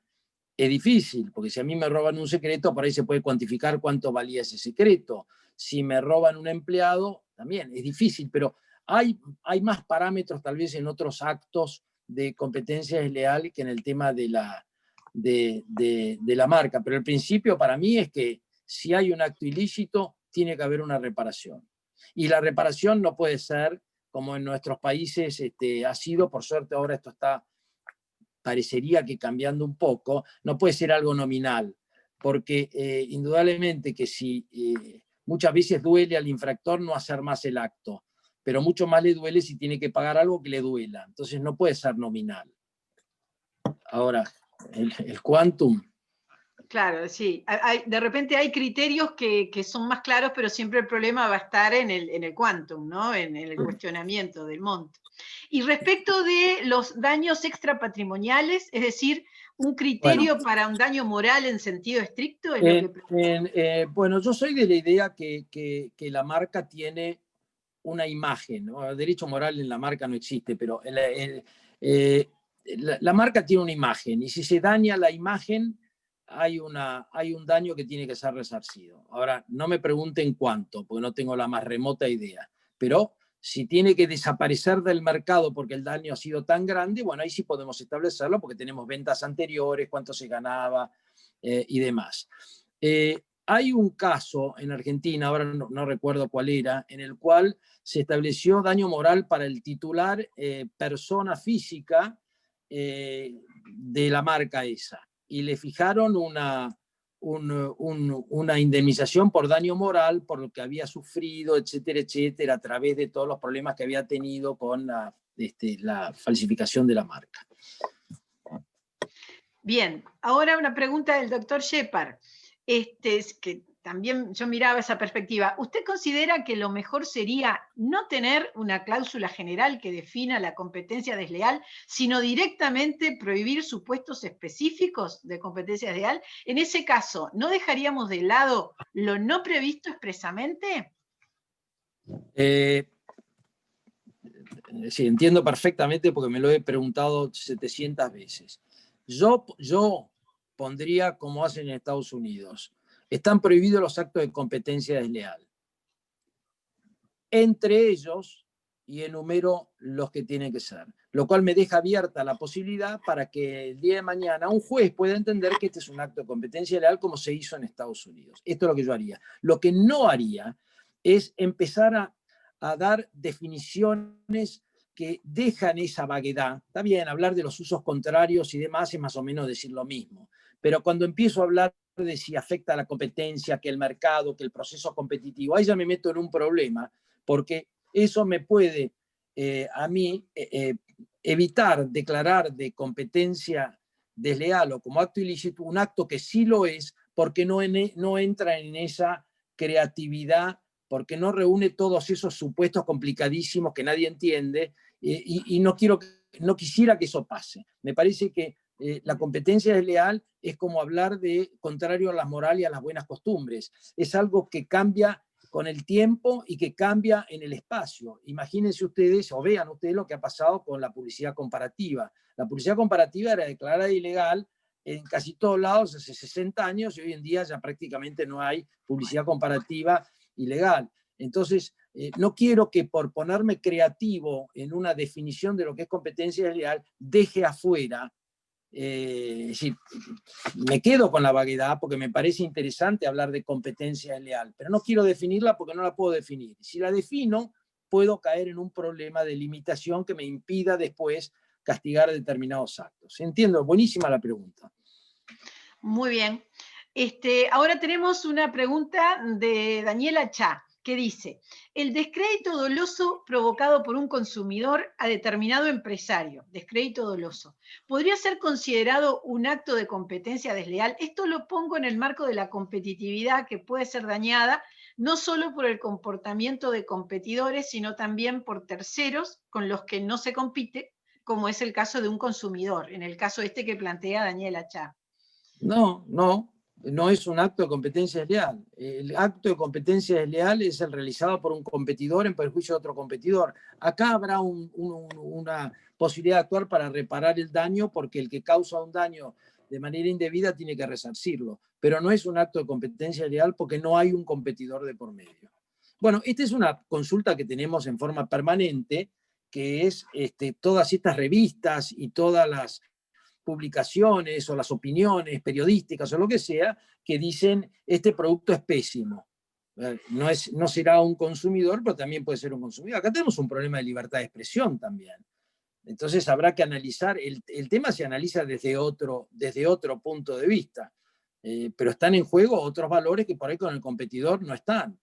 es difícil, porque si a mí me roban un secreto, por ahí se puede cuantificar cuánto valía ese secreto. Si me roban un empleado, también es difícil, pero hay más parámetros tal vez en otros actos de competencia desleal que en el tema de la marca. Pero el principio para mí es que si hay un acto ilícito, tiene que haber una reparación. Y la reparación no puede ser, como en nuestros países ha sido, por suerte ahora esto está, parecería que cambiando un poco, no puede ser algo nominal, porque indudablemente que si muchas veces duele al infractor no hacer más el acto, pero mucho más le duele si tiene que pagar algo que le duela, entonces no puede ser nominal. Ahora, el quantum. Claro, sí. De repente hay criterios que son más claros, pero siempre el problema va a estar en el quantum, ¿no? En el cuestionamiento del monto. Y respecto de los daños extrapatrimoniales, es decir, un criterio para un daño moral en sentido estricto, es lo que... Bueno, yo soy de la idea que la marca tiene una imagen, ¿no? Derecho moral en la marca no existe, pero la marca tiene una imagen, y si se daña la imagen, hay un daño que tiene que ser resarcido. Ahora, no me pregunten cuánto, porque no tengo la más remota idea, pero si tiene que desaparecer del mercado porque el daño ha sido tan grande, bueno, ahí sí podemos establecerlo porque tenemos ventas anteriores, cuánto se ganaba y demás. Hay un caso en Argentina, ahora no recuerdo cuál era, en el cual se estableció daño moral para el titular persona física de la marca esa, y le fijaron una indemnización por daño moral por lo que había sufrido, etcétera, etcétera, a través de todos los problemas que había tenido con la falsificación de la marca. Bien, ahora una pregunta del doctor Shepard, que también yo miraba esa perspectiva. ¿Usted considera que lo mejor sería no tener una cláusula general que defina la competencia desleal, sino directamente prohibir supuestos específicos de competencia desleal? En ese caso, ¿no dejaríamos de lado lo no previsto expresamente? Sí, entiendo perfectamente porque me lo he preguntado 700 veces. Yo pondría como hacen en Estados Unidos. Están prohibidos los actos de competencia desleal. Entre ellos, y enumero los que tienen que ser, lo cual me deja abierta la posibilidad para que el día de mañana un juez pueda entender que este es un acto de competencia desleal como se hizo en Estados Unidos. Esto es lo que yo haría. Lo que no haría es empezar a dar definiciones que dejan esa vaguedad. Está bien, hablar de los usos contrarios y demás es más o menos decir lo mismo, pero cuando empiezo a hablar de si afecta a la competencia, que el mercado, que el proceso competitivo, ahí ya me meto en un problema, porque eso me puede a mí evitar declarar de competencia desleal o como acto ilícito un acto que sí lo es, porque no entra en esa creatividad, porque no reúne todos esos supuestos complicadísimos que nadie entiende, y no quisiera que eso pase. Me parece que la competencia desleal es como hablar de contrario a las morales y a las buenas costumbres. Es algo que cambia con el tiempo y que cambia en el espacio. Imagínense ustedes o vean ustedes lo que ha pasado con la publicidad comparativa. La publicidad comparativa era declarada ilegal en casi todos lados hace 60 años y hoy en día ya prácticamente no hay publicidad comparativa ilegal. Entonces, no quiero que por ponerme creativo en una definición de lo que es competencia desleal deje afuera Sí, me quedo con la vaguedad porque me parece interesante hablar de competencia desleal, pero no quiero definirla porque no la puedo definir. Si la defino, puedo caer en un problema de limitación que me impida después castigar determinados actos. Entiendo, buenísima la pregunta. Muy bien. Ahora tenemos una pregunta de Daniela Chá, que dice, el descrédito doloso provocado por un consumidor a determinado empresario, descrédito doloso, ¿podría ser considerado un acto de competencia desleal? Esto lo pongo en el marco de la competitividad que puede ser dañada no solo por el comportamiento de competidores, sino también por terceros con los que no se compite, como es el caso de un consumidor, en el caso que plantea Daniela Chá. No es un acto de competencia desleal. El acto de competencia desleal es el realizado por un competidor en perjuicio de otro competidor. Acá habrá una posibilidad de actuar para reparar el daño, porque el que causa un daño de manera indebida tiene que resarcirlo. Pero no es un acto de competencia desleal porque no hay un competidor de por medio. Bueno, esta es una consulta que tenemos en forma permanente, que es todas estas revistas y todas las publicaciones o las opiniones periodísticas o lo que sea, que dicen este producto es pésimo. No será un consumidor, pero también puede ser un consumidor. Acá tenemos un problema de libertad de expresión también. Entonces habrá que analizar, el tema se analiza desde otro punto de vista, pero están en juego otros valores que por ahí con el competidor no están.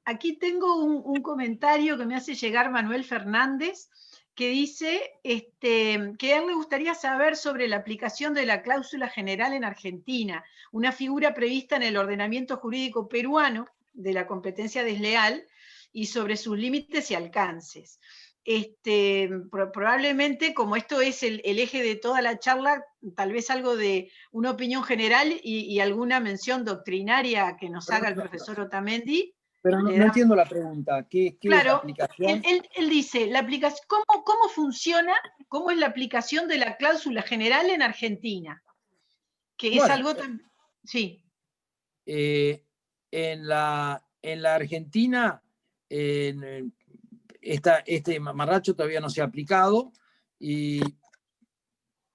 Aquí tengo un comentario que me hace llegar Manuel Fernández, que dice que a él le gustaría saber sobre la aplicación de la cláusula general en Argentina, una figura prevista en el ordenamiento jurídico peruano de la competencia desleal, y sobre sus límites y alcances. Probablemente, como esto es el eje de toda la charla, tal vez algo de una opinión general y alguna mención doctrinaria que nos haga el profesor Otamendi. Pero no entiendo la pregunta. ¿Qué es la aplicación? Él dice, la aplicación, ¿cómo funciona, cómo es la aplicación de la cláusula general en Argentina? Que es algo tan... Sí. En la Argentina, este mamarracho todavía no se ha aplicado y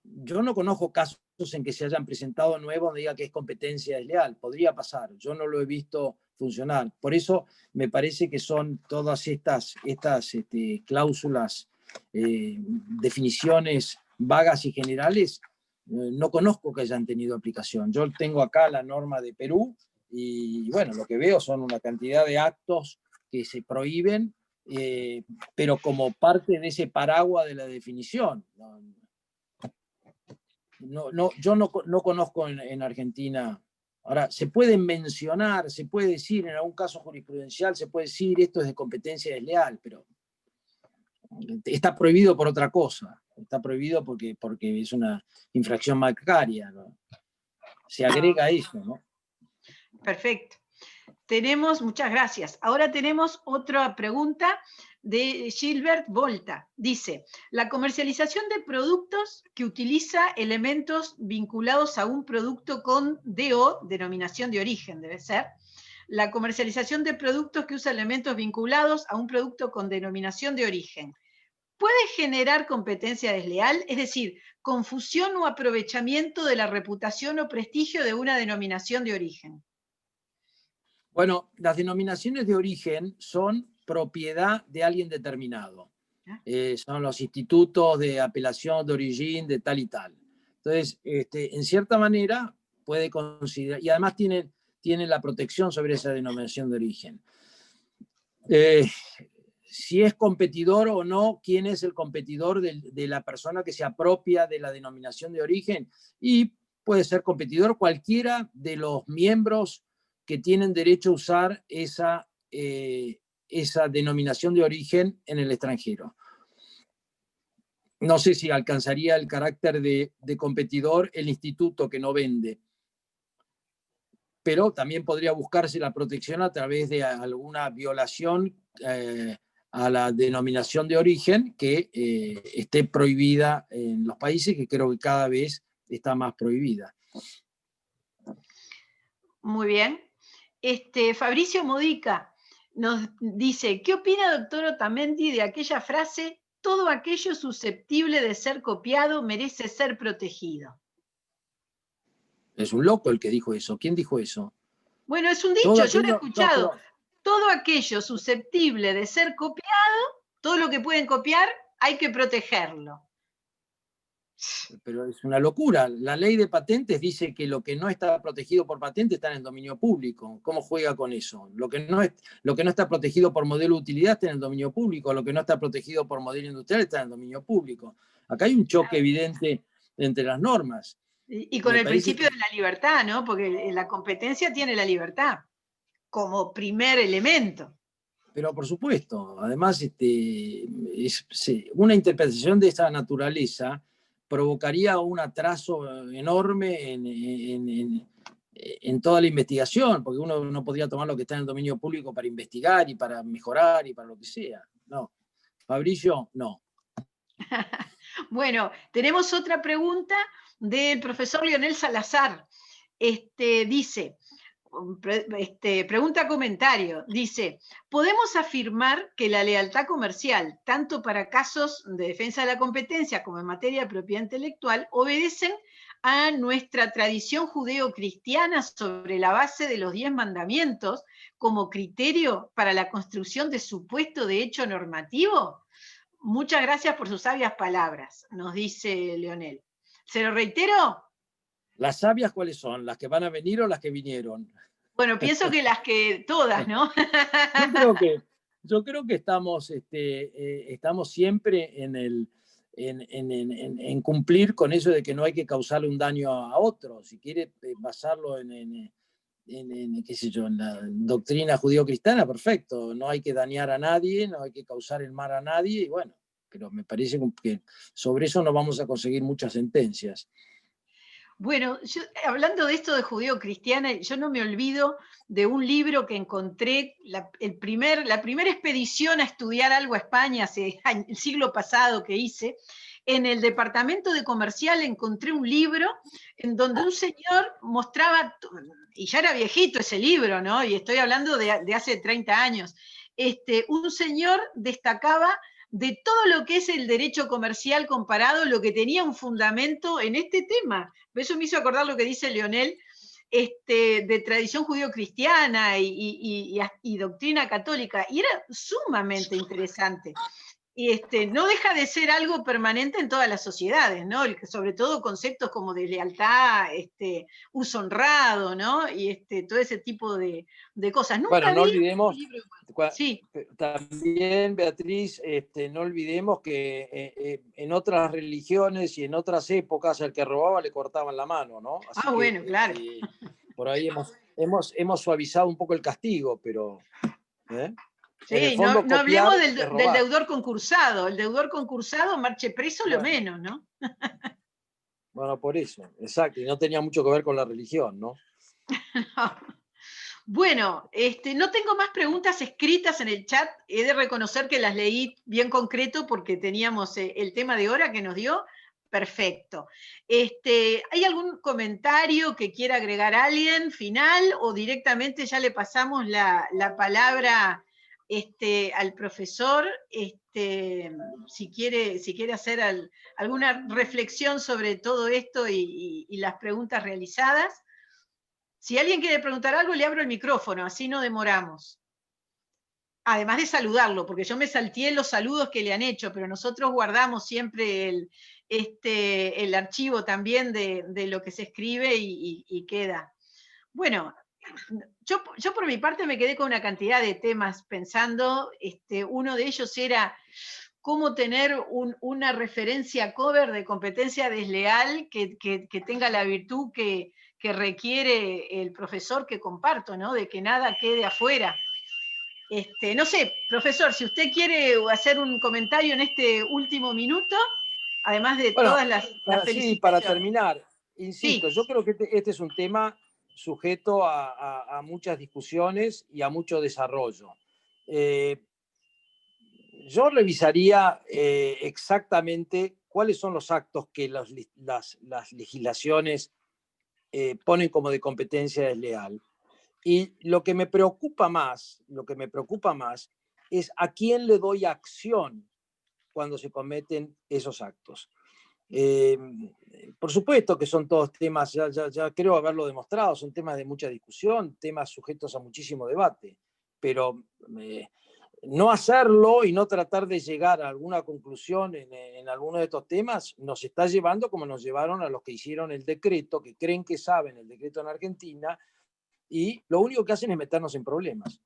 yo no conozco casos en que se hayan presentado nuevos donde diga que es competencia desleal. Podría pasar, yo no lo he visto funcionar. Por eso me parece que son todas estas cláusulas, definiciones vagas y generales, no conozco que hayan tenido aplicación. Yo tengo acá la norma de Perú y bueno, lo que veo son una cantidad de actos que se prohíben, pero como parte de ese paraguas de la definición. Yo no conozco en Argentina. Ahora, se pueden mencionar, se puede decir, en algún caso jurisprudencial, se puede decir esto es de competencia desleal, pero está prohibido por otra cosa. Está prohibido porque es una infracción bancaria, ¿no? Se agrega eso, ¿no? Perfecto. Muchas gracias. Ahora tenemos otra pregunta de Gilbert Volta. Dice, la comercialización de productos que utiliza elementos vinculados a un producto con DO, denominación de origen debe ser, la comercialización de productos que usa elementos vinculados a un producto con denominación de origen, ¿puede generar competencia desleal? Es decir, confusión o aprovechamiento de la reputación o prestigio de una denominación de origen. Bueno, las denominaciones de origen son propiedad de alguien determinado. Son los institutos de apelación de origen de tal y tal. Entonces, en cierta manera, puede considerar, y además tiene la protección sobre esa denominación de origen. Si es competidor o no, quién es el competidor de la persona que se apropia de la denominación de origen, y puede ser competidor cualquiera de los miembros que tienen derecho a usar esa denominación de origen en el extranjero. No sé si alcanzaría el carácter de competidor el instituto que no vende, pero también podría buscarse la protección a través de alguna violación a la denominación de origen que esté prohibida en los países, que creo que cada vez está más prohibida. Muy bien. Fabricio Modica nos dice, ¿qué opina, doctor Otamendi, de aquella frase todo aquello susceptible de ser copiado merece ser protegido. Es un loco el que dijo eso. ¿Quién dijo eso? Bueno, es un dicho, Todo yo lo he aquello, escuchado. Todo aquello susceptible de ser copiado, todo lo que pueden copiar, hay que protegerlo. pero es una locura. La ley de patentes dice que lo que no está protegido por patente está en el dominio público. ¿Cómo juega con eso? Lo que no está protegido por modelo de utilidad está en el dominio público. Lo que no está protegido por modelo industrial está en el dominio público. Acá hay un choque evidente entre las normas. Y con el principio de la libertad, ¿no? Porque la competencia tiene la libertad como primer elemento. Pero por supuesto, además, una interpretación de esta naturaleza provocaría un atraso enorme en toda la investigación, porque uno no podría tomar lo que está en el dominio público para investigar y para mejorar y para lo que sea. No. Fabricio, no. Bueno, tenemos otra pregunta del profesor Leonel Salazar. Dice, pregunta comentario, dice, ¿podemos afirmar que la lealtad comercial, tanto para casos de defensa de la competencia como en materia de propiedad intelectual, obedecen a nuestra tradición judeo-cristiana sobre la base de los 10 mandamientos como criterio para la construcción de supuesto de hecho normativo? Muchas gracias por sus sabias palabras, nos dice Leonel. ¿Se lo reitero? ¿Las sabias cuáles son? ¿Las que van a venir o las que vinieron? Bueno, pienso que todas, ¿no? Yo creo que estamos siempre en cumplir con eso de que no hay que causarle un daño a otro. Si quiere basarlo qué sé yo, en la doctrina judío-cristiana, perfecto. No hay que dañar a nadie, no hay que causar el mal a nadie, y bueno, pero me parece que sobre eso no vamos a conseguir muchas sentencias. Bueno, hablando de esto de judeo-cristiana, yo no me olvido de un libro que encontré, la primera expedición a estudiar algo a España, el siglo pasado que hice, en el departamento de comercial encontré un libro en donde un señor mostraba, y ya era viejito ese libro, ¿no? Y estoy hablando de hace 30 años, un señor destacaba de todo lo que es el derecho comercial comparado, lo que tenía un fundamento en este tema. Eso me hizo acordar lo que dice Leonel, de tradición judío-cristiana y doctrina católica, y era sumamente interesante. Y no deja de ser algo permanente en todas las sociedades, ¿no? Sobre todo conceptos como de lealtad, uso honrado, ¿no? Y todo ese tipo de cosas. Nunca bueno, no vi olvidemos, un libro. sí. También, Beatriz, no olvidemos que en otras religiones y en otras épocas al que robaba le cortaban la mano, ¿no? Así que, bueno, claro. Por ahí hemos suavizado un poco el castigo, pero... Sí, fondo, no hablemos del robar. deudor concursado. El deudor concursado marche preso, bueno, lo menos, ¿no? Bueno, por eso, exacto. Y no tenía mucho que ver con la religión, ¿no? Bueno, no tengo más preguntas escritas en el chat. He de reconocer que las leí bien concreto porque teníamos el tema de hora que nos dio. Perfecto. ¿Hay algún comentario que quiera agregar alguien final o directamente ya le pasamos la palabra al profesor? Si quiere hacer alguna reflexión sobre todo esto y las preguntas realizadas. Si alguien quiere preguntar algo, le abro el micrófono, así no demoramos. Además de saludarlo, porque yo me salteé los saludos que le han hecho, pero nosotros guardamos siempre el archivo también de lo que se escribe y queda. Bueno, yo por mi parte me quedé con una cantidad de temas pensando. Uno de ellos era cómo tener una referencia cover de competencia desleal que tenga la virtud que requiere el profesor que comparto, ¿no? De que nada quede afuera. No sé, profesor, si usted quiere hacer un comentario en este último minuto, además de todas las felicitaciones. Sí, para terminar, insisto, sí. Yo creo que este es un tema sujeto a muchas discusiones y a mucho desarrollo. Yo revisaría exactamente cuáles son los actos que las legislaciones ponen como de competencia desleal. Y lo que me preocupa más es a quién le doy acción cuando se cometen esos actos. Por supuesto que son todos temas, ya creo haberlo demostrado, son temas de mucha discusión, temas sujetos a muchísimo debate, pero no hacerlo y no tratar de llegar a alguna conclusión en alguno de estos temas nos está llevando como nos llevaron a los que hicieron el decreto, que creen que saben el decreto en Argentina, y lo único que hacen es meternos en problemas.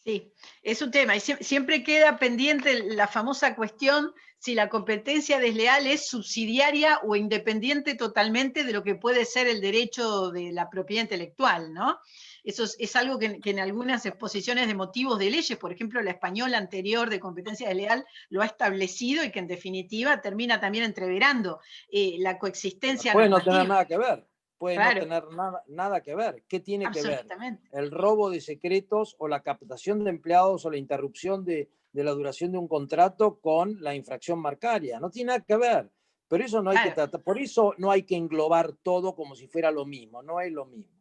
Sí, es un tema, y siempre queda pendiente la famosa cuestión si la competencia desleal es subsidiaria o independiente totalmente de lo que puede ser el derecho de la propiedad intelectual, ¿no? Eso es algo que en algunas exposiciones de motivos de leyes, por ejemplo, la española anterior de competencia desleal lo ha establecido y que en definitiva termina también entreverando la coexistencia Puede no normativa. tener nada que ver. Puede Claro, no tener nada que ver. ¿Qué tiene que ver? absolutamente. El robo de secretos o la captación de empleados o la interrupción de la duración de un contrato con la infracción marcaria. No tiene nada que ver. Pero eso no hay que Claro. tratar, por eso no hay que englobar todo como si fuera lo mismo. No es lo mismo.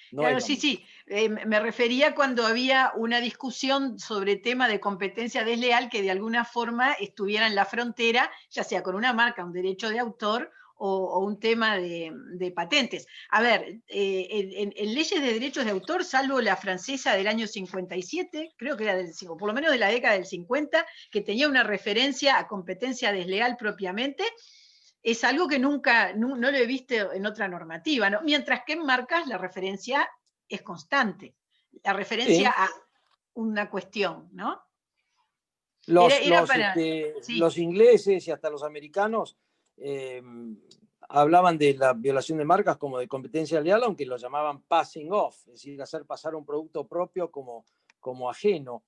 Claro, sí, sí. Me refería cuando había una discusión sobre tema de competencia desleal que de alguna forma estuviera en la frontera, ya sea con una marca, un derecho de autor o un tema de patentes. A ver, en leyes de derechos de autor, salvo la francesa del año 57, creo que era o por lo menos de la década del 50, que tenía una referencia a competencia desleal propiamente, es algo que nunca, no lo he visto en otra normativa, ¿no? Mientras que en marcas la referencia es constante, la referencia Sí. a una cuestión, ¿no? Sí. Los ingleses y hasta los americanos hablaban de la violación de marcas como de competencia leal, aunque lo llamaban passing off, es decir, hacer pasar un producto propio como ajeno.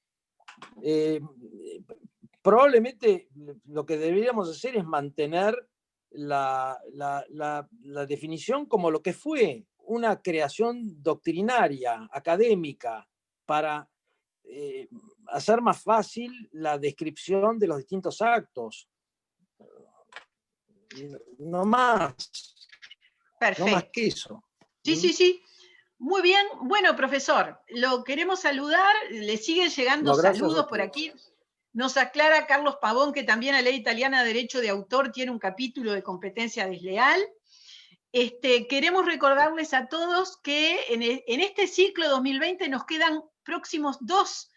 Probablemente lo que deberíamos hacer es mantener la definición como lo que fue una creación doctrinaria, académica, para hacer más fácil la descripción de los distintos actos. No más. Perfecto. No más que eso. Sí, sí, sí. Muy bien. Bueno, profesor, lo queremos saludar. Le siguen llegando saludos por aquí. Nos aclara Carlos Pavón que también la ley italiana de derecho de autor tiene un capítulo de competencia desleal. Queremos recordarles a todos que en este ciclo 2020 nos quedan próximos 2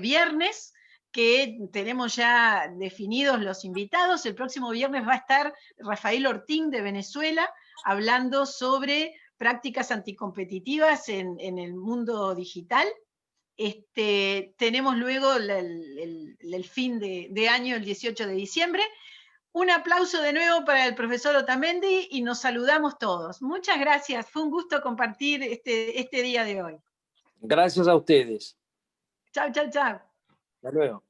viernes que tenemos ya definidos los invitados. El próximo viernes va a estar Rafael Ortín de Venezuela hablando sobre prácticas anticompetitivas en el mundo digital. Tenemos luego el fin de año, el 18 de diciembre. Un aplauso de nuevo para el profesor Otamendi y nos saludamos todos. Muchas gracias, fue un gusto compartir este día de hoy. Gracias a ustedes. Chao, chao, chao. Hasta luego.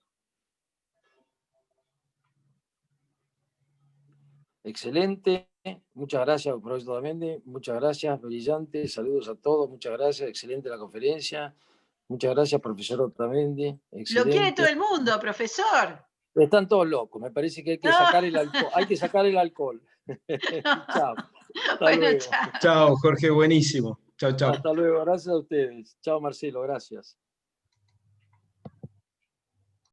Excelente. Muchas gracias, profesor Otamendi. Muchas gracias, brillante. Saludos a todos. Muchas gracias. Excelente la conferencia. Muchas gracias, profesor Otamendi. Lo quiere todo el mundo, profesor. Están todos locos. Me parece que hay que sacar el alcohol. Hay que sacar el alcohol. Chao. Bueno, luego. chao. Chao, Jorge, buenísimo. Chao, chao. Hasta luego. Gracias a ustedes. Chao, Marcelo. Gracias.